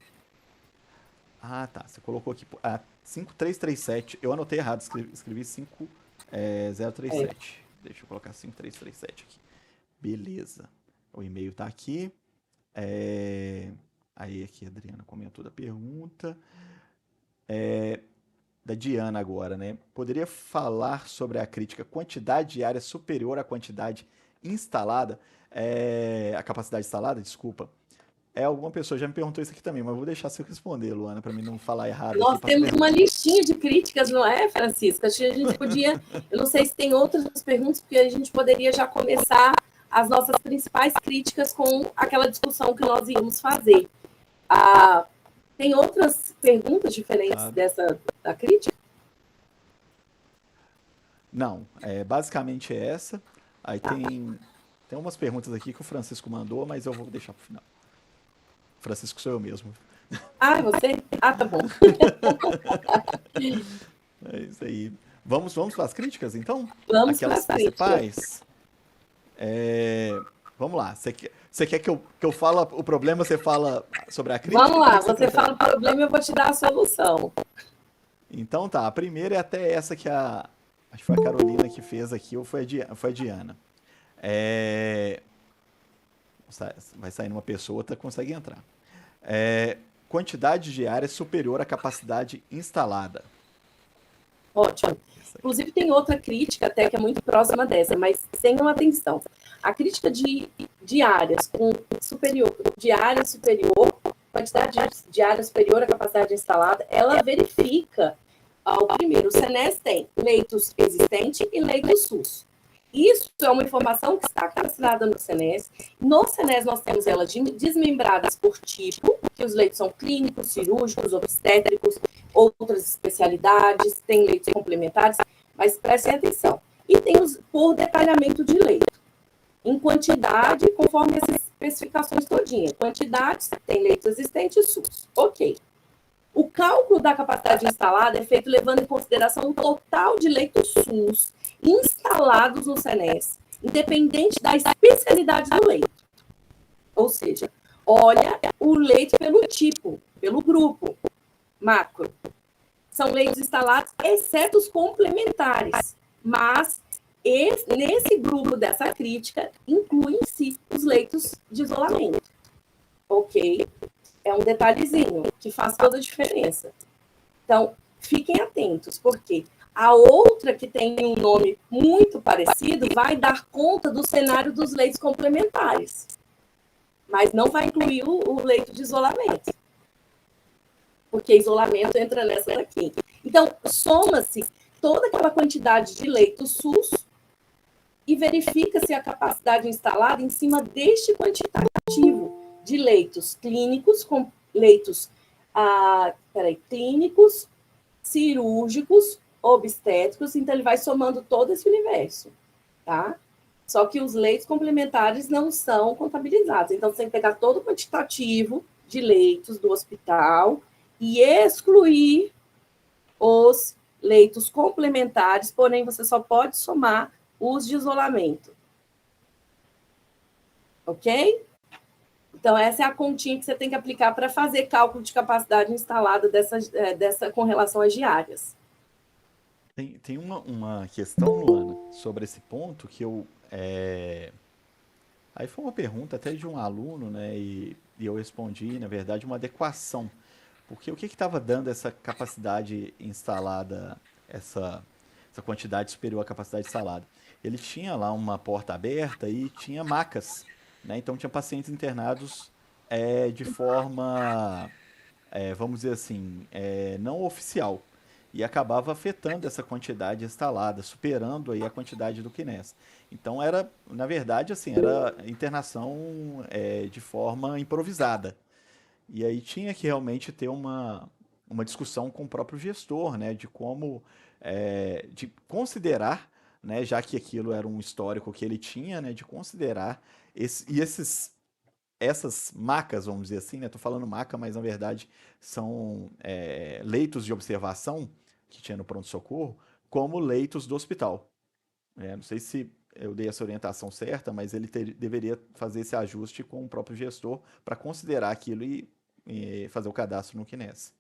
Ah, tá. Você colocou aqui a 5337. Eu anotei errado, escrevi 5037. Deixa eu colocar 5337 aqui. Beleza. O e-mail tá aqui. Aí aqui a Adriana comentou da pergunta. Da Diana agora, né? Poderia falar sobre a crítica quantidade de área superior à quantidade instalada? A capacidade instalada, desculpa. Alguma pessoa já me perguntou isso aqui também, mas eu vou deixar você responder, Luana, para mim não falar errado Nós aqui. temos uma listinha de críticas, não é, Francisca? Acho que a gente podia, eu não sei se tem outras perguntas, porque a gente poderia já começar as nossas principais críticas com aquela discussão que nós íamos fazer. Tem outras perguntas diferentes dessa da crítica? Não, basicamente é essa. Aí tem umas perguntas aqui que o Francisco mandou, mas eu vou deixar para o final. Francisco sou eu mesmo. Ah, você? Ah, tá bom. É isso aí. Vamos para as críticas, então? Vamos Aquelas para as principais. Vamos lá. Você quer que eu fale o problema, você fala sobre a crítica? Vamos lá, você fala o problema e eu vou te dar a solução. Então tá, a primeira é até essa que acho que foi a Carolina que fez aqui, ou foi a Diana. Vai sair uma pessoa, outra consegue entrar. Quantidade de área superior à capacidade instalada. Ótimo. Inclusive, tem outra crítica até que é muito próxima dessa, mas tenham atenção. A crítica de áreas com superior, de área superior, quantidade de área superior à capacidade instalada, ela verifica, primeiro, o SENES tem leitos existentes e leitos SUS. Isso é uma informação que está cadastrada no SENES. No SENES, nós temos elas desmembradas por tipo, que os leitos são clínicos, cirúrgicos, obstétricos, outras especialidades, tem leitos complementares, mas prestem atenção. E tem por detalhamento de leito, em quantidade, conforme essas especificações todinhas. Quantidades, tem leitos existentes e SUS. Ok. O cálculo da capacidade instalada é feito levando em consideração o total de leitos SUS instalados no SENES, independente da especialidade do leito. Ou seja, olha o leito pelo tipo, pelo grupo macro. São leitos instalados, exceto os complementares. Mas nesse grupo dessa crítica, incluem-se os leitos de isolamento. Ok? É um detalhezinho que faz toda a diferença. Então, fiquem atentos, porque a outra que tem um nome muito parecido vai dar conta do cenário dos leitos complementares, mas não vai incluir o leito de isolamento, porque isolamento entra nessa daqui. Então, soma-se toda aquela quantidade de leitos SUS e verifica-se a capacidade instalada em cima deste quantitativo de leitos clínicos, com leitos clínicos, cirúrgicos, obstétricos, então ele vai somando todo esse universo, tá? Só que os leitos complementares não são contabilizados, então você tem que pegar todo o quantitativo de leitos do hospital e excluir os leitos complementares, porém você só pode somar os de isolamento. Ok? Então, essa é a continha que você tem que aplicar para fazer cálculo de capacidade instalada dessa com relação às diárias. Tem uma questão, Luana, sobre esse ponto que eu. Aí foi uma pergunta até de um aluno, né? E eu respondi, na verdade, uma adequação. Porque o que estava dando essa capacidade instalada, essa quantidade superior à capacidade instalada? Ele tinha lá uma porta aberta e tinha macas, né? Então tinha pacientes internados de forma, vamos dizer assim, não oficial. E acabava afetando essa quantidade instalada, superando aí a quantidade do KNES. Então era, na verdade, assim, era internação de forma improvisada. E aí tinha que realmente ter uma discussão com o próprio gestor, né, de como, de considerar, né, já que aquilo era um histórico que ele tinha, né, de considerar essas macas, vamos dizer assim, né, tô falando maca, mas na verdade são leitos de observação que tinha no pronto-socorro, como leitos do hospital. Não sei se eu dei essa orientação certa, mas ele deveria fazer esse ajuste com o próprio gestor para considerar aquilo e fazer o cadastro no KNES.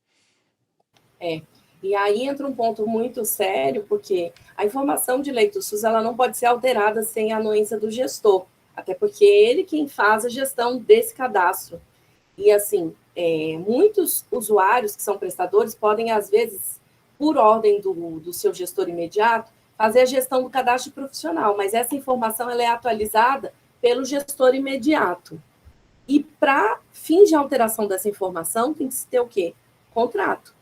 E aí entra um ponto muito sério, porque a informação de leito SUS ela não pode ser alterada sem a anuência do gestor, até porque é ele quem faz a gestão desse cadastro. E, assim, muitos usuários que são prestadores podem, às vezes, por ordem do seu gestor imediato, fazer a gestão do cadastro profissional, mas essa informação ela é atualizada pelo gestor imediato. E, para fins de alteração dessa informação, tem que se ter o quê? Contrato.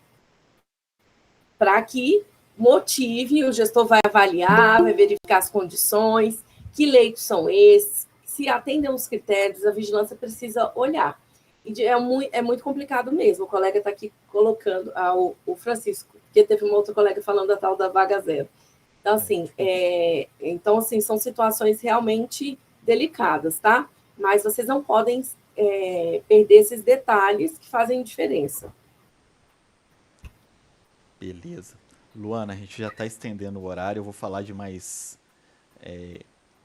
Para que motive, o gestor vai avaliar, vai verificar as condições, que leitos são esses, se atendem aos critérios, a vigilância precisa olhar. E é muito complicado mesmo. O colega está aqui colocando, o Francisco, porque teve uma outra colega falando da tal da vaga zero. Então, assim, são situações realmente delicadas, tá? Mas vocês não podem perder esses detalhes que fazem diferença. Beleza. Luana, a gente já está estendendo o horário, eu vou falar de mais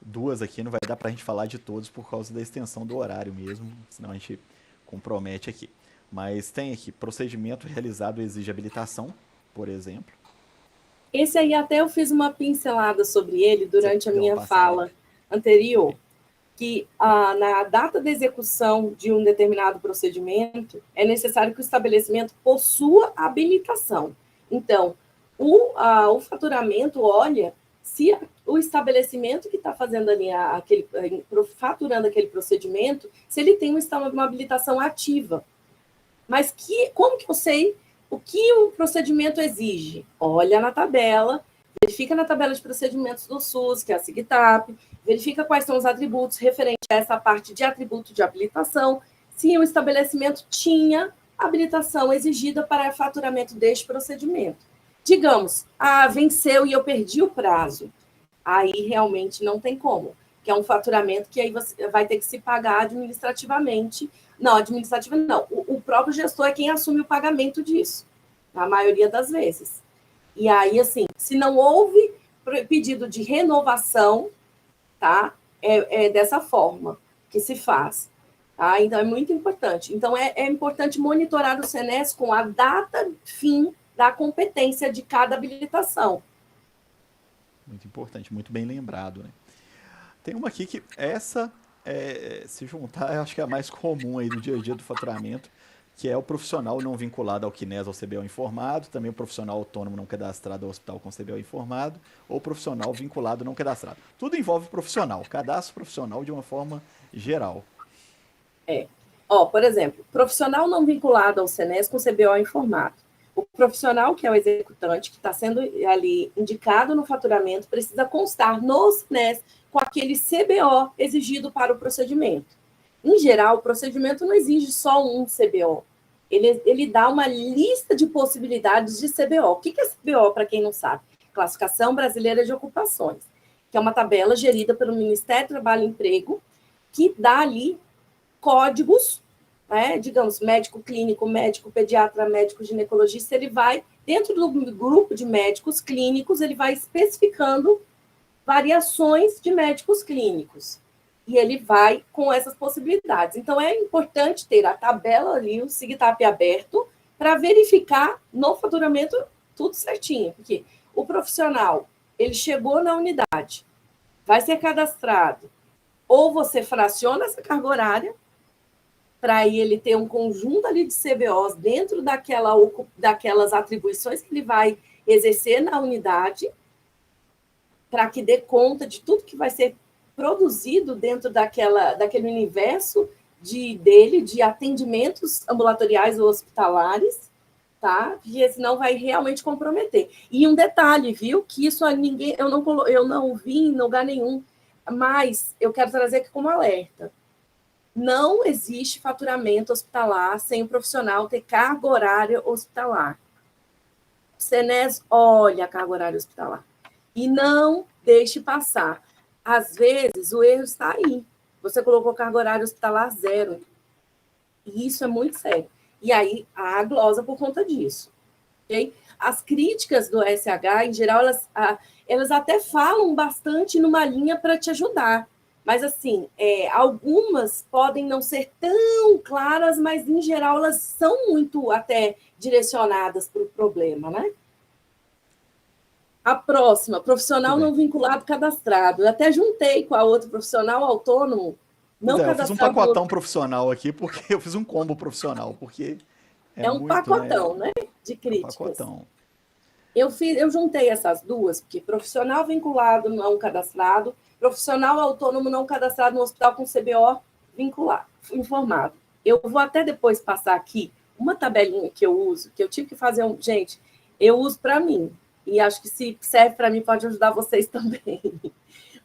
duas aqui, não vai dar para a gente falar de todos por causa da extensão do horário mesmo, senão a gente compromete aqui. Mas tem aqui, procedimento realizado exige habilitação, por exemplo. Esse aí até eu fiz uma pincelada sobre ele durante a minha fala anterior, que na data da execução de um determinado procedimento, é necessário que o estabelecimento possua habilitação. Então, o faturamento olha se o estabelecimento que está fazendo ali faturando aquele procedimento, se ele tem uma habilitação ativa. Mas como que eu sei o que o procedimento exige? Olha na tabela, verifica na tabela de procedimentos do SUS, que é a SIGTAP, verifica quais são os atributos referentes a essa parte de atributo de habilitação, se o estabelecimento tinha habilitação exigida para faturamento deste procedimento. Digamos, venceu e eu perdi o prazo. Aí realmente não tem como, que é um faturamento que aí você vai ter que se pagar administrativamente. Não, o próprio gestor é quem assume o pagamento disso, na maioria das vezes. E aí, assim, se não houve pedido de renovação, tá? É dessa forma que se faz. Tá? Então, é muito importante. Então, é importante monitorar o CNES com a data fim da competência de cada habilitação. Muito importante, muito bem lembrado, né? Tem uma aqui que se juntar, eu acho que é a mais comum aí no dia a dia do faturamento, que é o profissional não vinculado ao CNES ou CBO informado, também o profissional autônomo não cadastrado ao hospital com CBO informado, ou profissional vinculado não cadastrado. Tudo envolve profissional, cadastro profissional de uma forma geral. Por exemplo, profissional não vinculado ao CNES com CBO informado. O profissional que é o executante, que está sendo ali indicado no faturamento, precisa constar no CNES com aquele CBO exigido para o procedimento. Em geral, o procedimento não exige só um CBO. Ele dá uma lista de possibilidades de CBO. O que é CBO, para quem não sabe? Classificação Brasileira de Ocupações, que é uma tabela gerida pelo Ministério do Trabalho e Emprego, que dá ali códigos, né? Digamos, médico clínico, médico pediatra, médico ginecologista, ele vai, dentro do grupo de médicos clínicos, ele vai especificando variações de médicos clínicos. E ele vai com essas possibilidades. Então, é importante ter a tabela ali, o SIGTAP aberto, para verificar no faturamento tudo certinho. Porque o profissional, ele chegou na unidade, vai ser cadastrado, ou você fraciona essa carga horária, para ele ter um conjunto ali de CBOs dentro daquelas atribuições que ele vai exercer na unidade, para que dê conta de tudo que vai ser produzido dentro daquele universo dele, de atendimentos ambulatoriais ou hospitalares, tá? Porque senão vai realmente comprometer. E um detalhe, viu? Que isso eu não vi em lugar nenhum, mas eu quero trazer aqui como alerta. Não existe faturamento hospitalar sem o profissional ter carga horária hospitalar. O CNES olha a carga horária hospitalar. E não deixe passar. Às vezes, o erro está aí. Você colocou carga horária hospitalar 0. E isso é muito sério. E aí, há a glosa por conta disso. Okay? As críticas do SH, em geral, elas até falam bastante numa linha para te ajudar. Mas, assim, algumas podem não ser tão claras, mas, em geral, elas são muito até direcionadas para o problema, né? A próxima, profissional não vinculado cadastrado. Eu até juntei com a outra, profissional autônomo não cadastrado. Eu fiz um pacotão profissional aqui, porque eu fiz um combo profissional, porque é um muito, pacotão, né? De críticas. Um pacotão. Eu juntei essas duas, porque profissional vinculado não cadastrado, profissional autônomo não cadastrado no hospital com CBO vinculado, informado. Eu vou até depois passar aqui uma tabelinha que eu uso, que eu tive que fazer gente, eu uso para mim. E acho que se serve para mim, pode ajudar vocês também.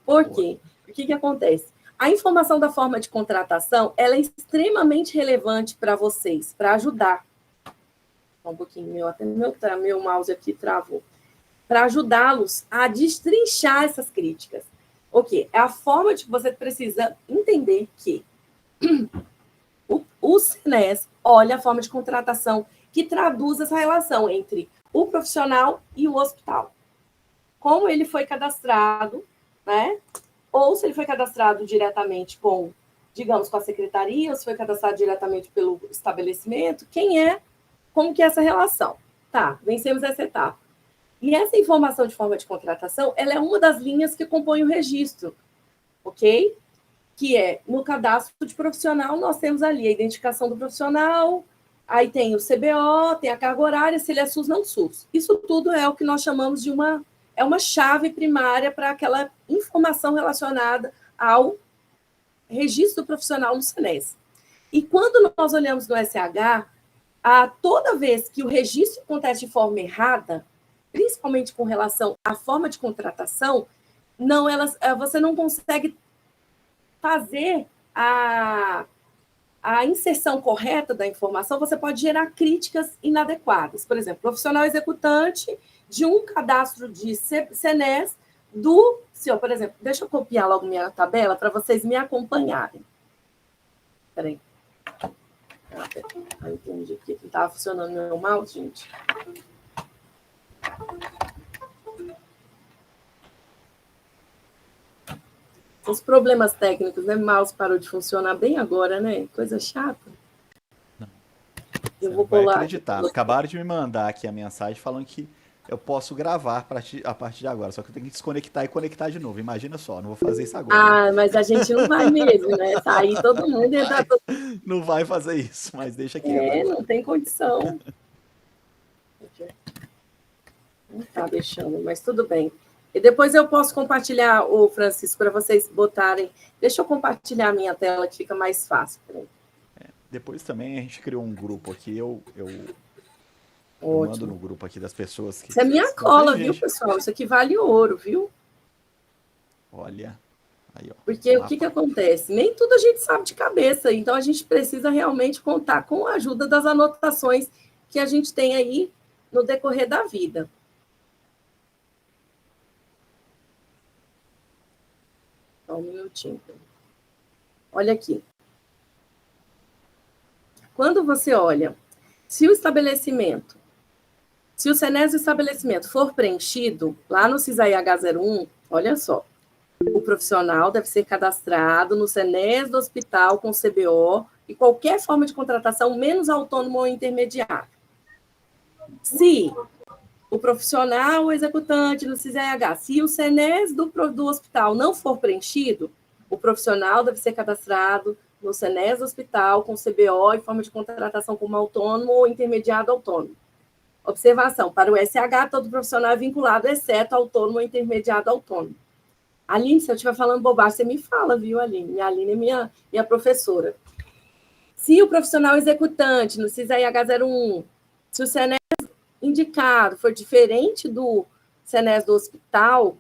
Por quê? O que acontece? A informação da forma de contratação, ela é extremamente relevante para vocês, para ajudar. Um pouquinho, até meu mouse aqui travou. Para ajudá-los a destrinchar essas críticas. O quê? É a forma de que você precisa entender que o CNES olha a forma de contratação que traduz essa relação entre o profissional e o hospital. Como ele foi cadastrado, né? Ou se ele foi cadastrado diretamente com, digamos, com a secretaria, ou se foi cadastrado diretamente pelo estabelecimento, como que é essa relação? Tá, vencemos essa etapa. E essa informação de forma de contratação, ela é uma das linhas que compõe o registro, ok? Que é, no cadastro de profissional, nós temos ali a identificação do profissional, aí tem o CBO, tem a carga horária, se ele é SUS, não SUS. Isso tudo é o que nós chamamos de uma chave primária para aquela informação relacionada ao registro profissional no CNES. E quando nós olhamos no SH, toda vez que o registro acontece de forma errada, principalmente com relação à forma de contratação, você não consegue fazer a inserção correta da informação, você pode gerar críticas inadequadas. Por exemplo, profissional executante de um cadastro de CNES por exemplo, deixa eu copiar logo minha tabela para vocês me acompanharem. Espera aí. Entendi que não estava funcionando meu mouse, gente. Os problemas técnicos, né? O mouse parou de funcionar bem agora, né? Coisa chata. Não. Eu vou colar. Acreditar. Acabaram de me mandar aqui a mensagem falando que eu posso gravar a partir de agora, só que eu tenho que desconectar e conectar de novo. Imagina só, não vou fazer isso agora, né? Ah, mas a gente não vai mesmo, né? Sair todo Não mundo, entrar vai, todo não vai fazer isso, mas deixa quieto mundo, agora. não tem condição. Não tá deixando, mas tudo bem. E depois eu posso compartilhar, o Francisco, para vocês botarem. Deixa eu compartilhar a minha tela, que fica mais fácil. Depois também a gente criou um grupo aqui, eu mando Ótimo. no grupo aqui das pessoas que. Isso é minha Não, tem cola, viu, gente. pessoal? Isso aqui vale ouro, viu? Olha, aí ó, Porque o que mapa. acontece? Nem tudo a gente sabe de cabeça, então a gente precisa realmente contar com a ajuda das anotações que a gente tem aí no decorrer da vida. Só um minutinho. Olha aqui. Quando você olha, se o estabelecimento, se o CNES do estabelecimento for preenchido, lá no CISAI H01, olha só, o profissional deve ser cadastrado no CNES do hospital com CBO e qualquer forma de contratação, menos autônomo ou intermediário. Se o profissional ou executante no CISAH, se o CNES do hospital não for preenchido, o profissional deve ser cadastrado no CNES do hospital com CBO e forma de contratação como autônomo ou intermediado autônomo. Observação, para o SH, todo profissional é vinculado, exceto autônomo ou intermediado autônomo. Aline, se eu estiver falando bobagem, você me fala, viu, Aline? A Aline é minha professora. Se o profissional executante no CISAI H01, se o CNES indicado for diferente do CNES do hospital,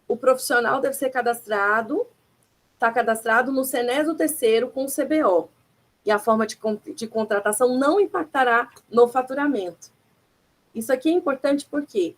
o profissional deve ser cadastrado, está cadastrado no CNES do terceiro com o CBO. E a forma de contratação não impactará no faturamento. Isso aqui é importante porque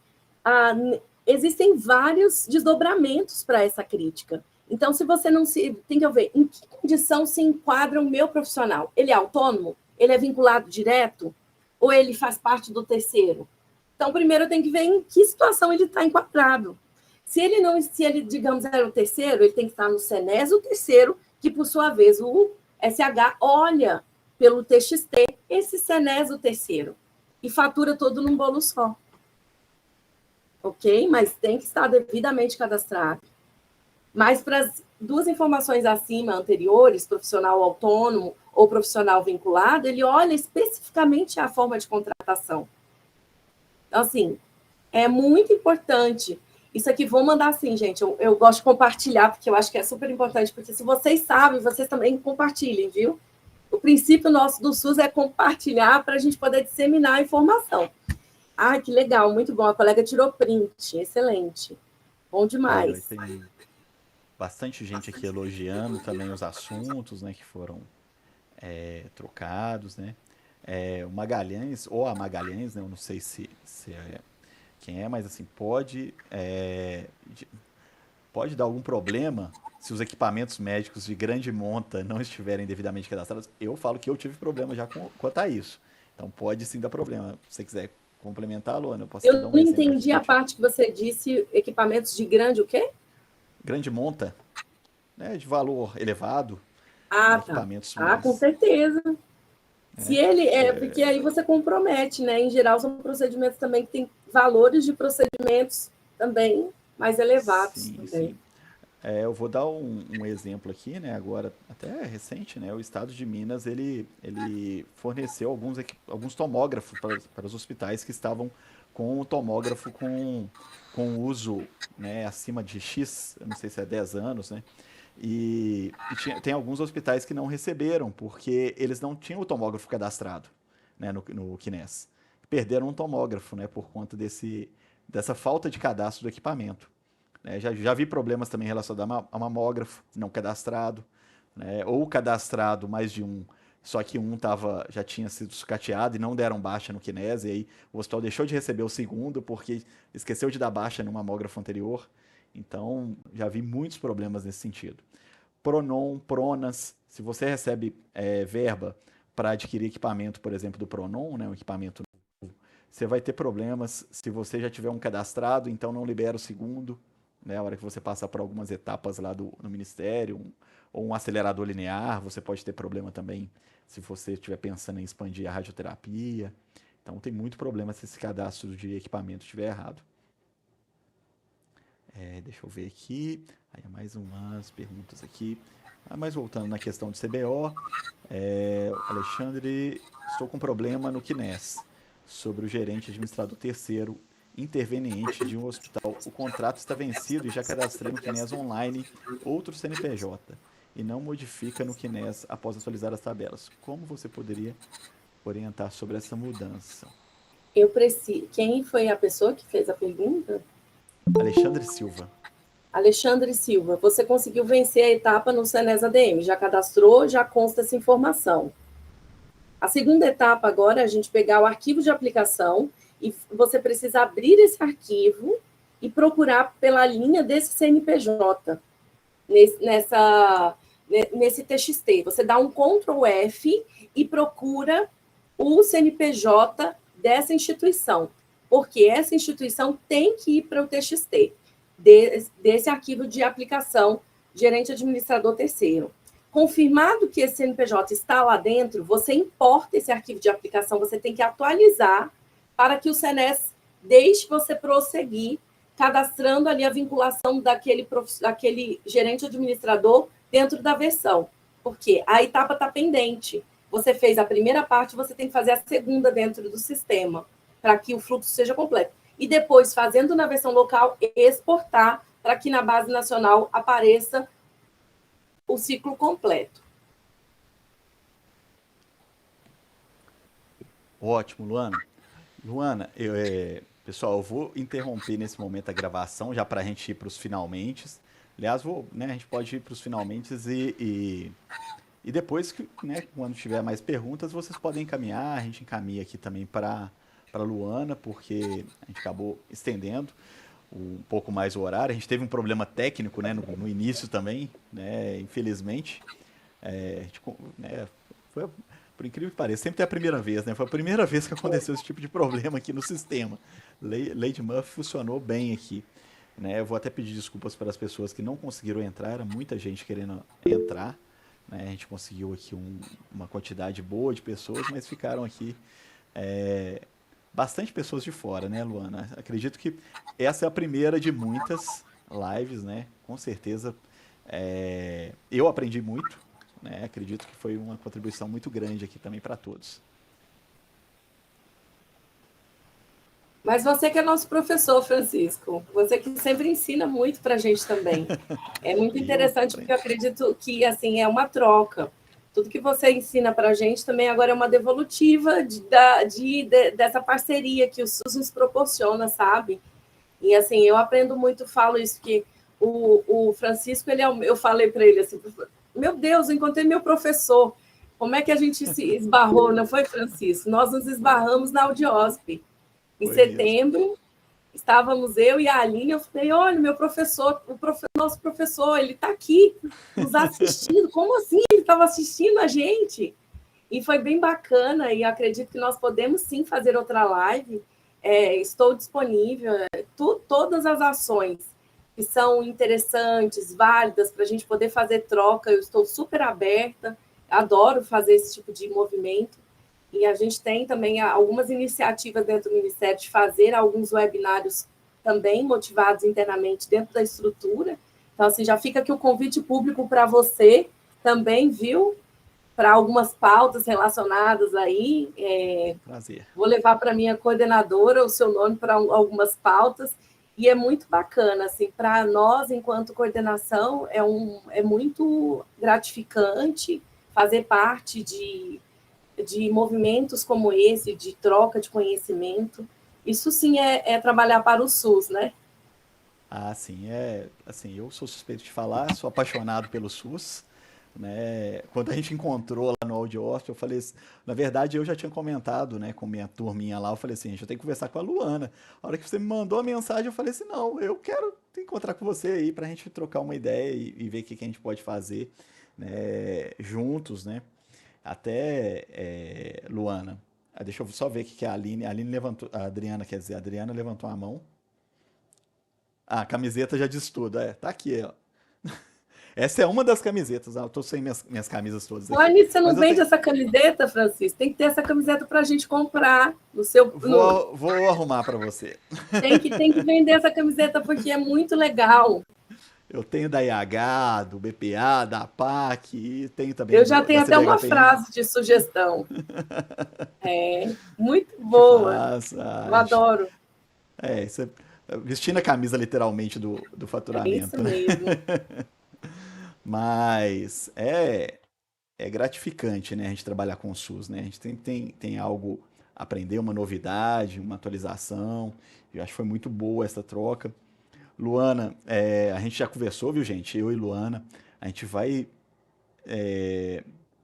existem vários desdobramentos para essa crítica. Então, se você não se... Tem que ver em que condição se enquadra o meu profissional. Ele é autônomo? Ele é vinculado direto? Ou ele faz parte do terceiro? Então, primeiro eu tenho que ver em que situação ele está enquadrado. Se ele, digamos, era o terceiro, ele tem que estar no CNES, o terceiro, que, por sua vez, o SH olha pelo TXT, esse CNES, o terceiro, e fatura todo num bolo só. Ok? Mas tem que estar devidamente cadastrado. Mas para as duas informações acima, anteriores, profissional autônomo ou profissional vinculado, ele olha especificamente a forma de contratação. Então, assim, é muito importante. Isso aqui, vou mandar assim, gente. Eu gosto de compartilhar, porque eu acho que é super importante, porque se vocês sabem, vocês também compartilhem, viu? O princípio nosso do SUS é compartilhar para a gente poder disseminar a informação. Ah, que legal, muito bom. A colega tirou print, excelente. Bom Aí demais. tem bastante gente aqui elogiando também os assuntos, né, que foram trocados, né? O Magalhães, ou a Magalhães, né, eu não sei se é quem é, mas assim, pode dar algum problema se os equipamentos médicos de grande monta não estiverem devidamente cadastrados. Eu falo que eu tive problema já quanto a isso. Então pode sim dar problema. Se você quiser complementar, Luana, eu posso até dar Eu um não exemplo aqui entendi que eu a tive. parte que você disse, equipamentos de grande o quê? Grande monta, né, de valor elevado, né, Ah, tá. equipamentos Ah, com mais. certeza. Se Né, ele porque aí você compromete, né? Em geral, são procedimentos também que têm valores de procedimentos também mais elevados sim, também. sim. Eu vou dar um exemplo aqui, né? Agora, até recente, né? O Estado de Minas ele forneceu alguns tomógrafos para os hospitais que estavam com o tomógrafo com uso, né, acima de X, eu não sei se é 10 anos, né? Tem alguns hospitais que não receberam, porque eles não tinham o tomógrafo cadastrado, né, no Kines. Perderam um tomógrafo, né, por conta dessa falta de cadastro do equipamento. Né? Já vi problemas também relacionados a mamógrafo não cadastrado, né? Ou cadastrado mais de um, só que um já tinha sido sucateado e não deram baixa no Kines, e aí o hospital deixou de receber o segundo porque esqueceu de dar baixa no mamógrafo anterior. Então, já vi muitos problemas nesse sentido. Pronon, Pronas, se você recebe verba para adquirir equipamento, por exemplo, do Pronon, né, um equipamento novo, você vai ter problemas se você já tiver um cadastrado, então não libera o segundo, né, a hora que você passar por algumas etapas lá no Ministério, ou um acelerador linear, você pode ter problema também se você estiver pensando em expandir a radioterapia. Então tem muito problema se esse cadastro de equipamento estiver errado. Deixa eu ver aqui. Aí mais umas perguntas aqui. Mas voltando na questão de CBO, Alexandre, estou com problema no KNES sobre o gerente administrador terceiro interveniente de um hospital. O contrato está vencido e já cadastrei no KNES online outro CNPJ e não modifica no KNES após atualizar as tabelas. Como você poderia orientar sobre essa mudança? Eu preciso. Quem foi a pessoa que fez a pergunta? Alexandre Silva. Alexandre Silva, você conseguiu vencer a etapa no Senes ADM, já cadastrou, já consta essa informação. A segunda etapa agora é a gente pegar o arquivo de aplicação e você precisa abrir esse arquivo e procurar pela linha desse CNPJ, nesse TXT. Você dá um Ctrl F e procura o CNPJ dessa instituição, porque essa instituição tem que ir para o TXT, desse arquivo de aplicação, gerente administrador terceiro. Confirmado que esse CNPJ está lá dentro, você importa esse arquivo de aplicação, você tem que atualizar para que o Senes deixe você prosseguir cadastrando ali a vinculação daquele gerente administrador dentro da versão. Porque a etapa está pendente. Você fez a primeira parte, você tem que fazer a segunda dentro do sistema, para que o fluxo seja completo. E depois, fazendo na versão local, exportar para que na base nacional apareça o ciclo completo. Ótimo, Luana. Luana, pessoal, eu vou interromper nesse momento a gravação, já para a gente ir para os finalmente. Aliás, a gente pode ir para os finalmente e depois, né, quando tiver mais perguntas, vocês podem encaminhar, a gente encaminha aqui também para a Luana, porque a gente acabou estendendo um pouco mais o horário. A gente teve um problema técnico, né, no início também, né, infelizmente. A gente, né, foi, por incrível que pareça, sempre é a primeira vez, né? Foi a primeira vez que aconteceu esse tipo de problema aqui no sistema. Lady Murphy funcionou bem aqui. Né? Eu vou até pedir desculpas para as pessoas que não conseguiram entrar, era muita gente querendo entrar. Né? A gente conseguiu aqui uma quantidade boa de pessoas, mas ficaram aqui bastante pessoas de fora, né, Luana? Acredito que essa é a primeira de muitas lives, né? Com certeza eu aprendi muito, né? Acredito que foi uma contribuição muito grande aqui também para todos. Mas você que é nosso professor, Francisco, você que sempre ensina muito para a gente também. É muito interessante porque eu acredito que assim é uma troca. Tudo que você ensina para a gente também agora é uma devolutiva dessa parceria que o SUS nos proporciona, sabe? E assim, eu aprendo muito, falo isso, que o Francisco, eu falei para ele assim, meu Deus, eu encontrei meu professor. Como é que a gente se esbarrou, não foi, Francisco? Nós nos esbarramos na Audiosp. Em setembro, estávamos eu e a Aline, eu falei, olha, meu professor, nosso professor, ele está aqui nos assistindo. Como assim? Ele estava assistindo a gente? E foi bem bacana, e acredito que nós podemos sim fazer outra live. Estou disponível. Todas as ações que são interessantes, válidas, para a gente poder fazer troca, eu estou super aberta, adoro fazer esse tipo de movimento. E a gente tem também algumas iniciativas dentro do Ministério de fazer alguns webinários também motivados internamente dentro da estrutura. Então, assim, já fica aqui o convite público para você também, viu? Para algumas pautas relacionadas aí. Prazer. Vou levar para a minha coordenadora o seu nome para algumas pautas. E é muito bacana, assim, para nós, enquanto coordenação, é muito gratificante fazer parte de movimentos como esse, de troca de conhecimento. Isso sim é trabalhar para o SUS, né? Ah, sim, assim, eu sou suspeito de falar, sou apaixonado pelo SUS, né? Quando a gente encontrou lá no Audiosp, eu falei, na verdade eu já tinha comentado, né, com minha turminha lá, eu falei assim, gente, eu tenho que conversar com a Luana. A hora que você me mandou a mensagem, eu falei assim, não, eu quero encontrar com você aí pra gente trocar uma ideia e ver o que a gente pode fazer, né, juntos, né? Até, Luana, deixa eu só ver o que a Aline levantou, a Adriana, quer dizer, a Adriana levantou a mão. Ah, a camiseta já diz tudo, tá aqui, ó. Essa é uma das camisetas. Eu tô sem minhas camisas todas aqui. Rony, você não Mas eu vende essa camiseta, Francisco? Tem que ter essa camiseta para a gente comprar no seu. vou arrumar para você. Tem que vender essa camiseta porque é muito legal. Eu tenho da IH, do BPA, da APAC e tenho também Eu já da tenho até uma CDHPM. frase de sugestão. É, muito Que boa. Eu faça. adoro. Isso é vestindo a camisa literalmente do É isso faturamento, né? mesmo. Mas é gratificante, né? A gente trabalhar com o SUS, né? A gente tem algo a aprender, uma novidade, uma atualização. Eu acho que foi muito boa essa troca. Luana, a gente já conversou, viu, gente? Eu e Luana, a gente vai,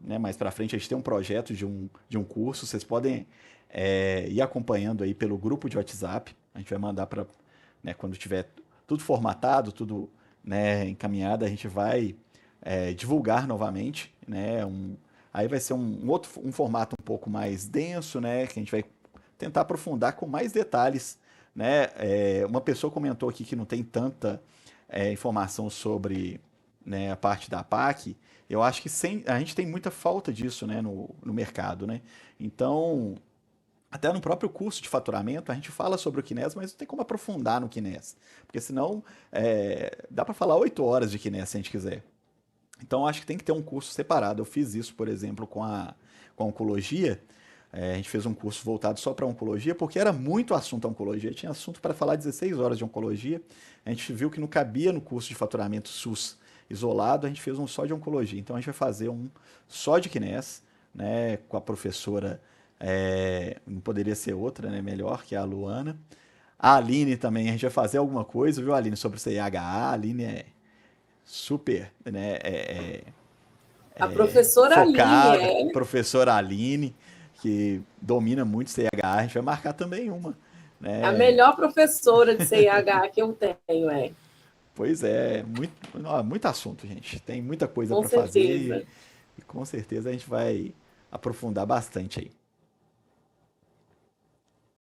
né, mais para frente, a gente tem um projeto de um curso. Vocês podem ir acompanhando aí pelo grupo de WhatsApp. A gente vai mandar para, né, quando tiver tudo formatado, tudo, né, encaminhado, a gente vai divulgar novamente, né? Aí vai ser um formato um pouco mais denso, né? Que a gente vai tentar aprofundar com mais detalhes, né? Uma pessoa comentou aqui que não tem tanta informação sobre, né, a parte da PAC. Eu acho que a gente tem muita falta disso, né, no mercado, né? Então, até no próprio curso de faturamento, a gente fala sobre o Kines, mas não tem como aprofundar no Kines. Porque senão dá para falar 8 horas de Kines se a gente quiser. Então, acho que tem que ter um curso separado. Eu fiz isso, por exemplo, com a oncologia. A gente fez um curso voltado só para oncologia, porque era muito assunto a oncologia. Tinha assunto para falar 16 horas de oncologia. A gente viu que não cabia no curso de faturamento SUS isolado, a gente fez um só de oncologia. Então, a gente vai fazer um só de Kines, né, com a professora, não poderia ser outra, né, melhor, que é a Luana. A Aline também, a gente vai fazer alguma coisa, viu, Aline, sobre o CIHA. A Aline é super, né, A professora Aline focada, professora Aline, que domina muito CIHA. A gente vai marcar também uma, a né? melhor professora de CIH que eu tenho, Pois é, muito assunto, gente. Tem muita coisa com para fazer certeza. e com certeza a gente vai aprofundar bastante aí.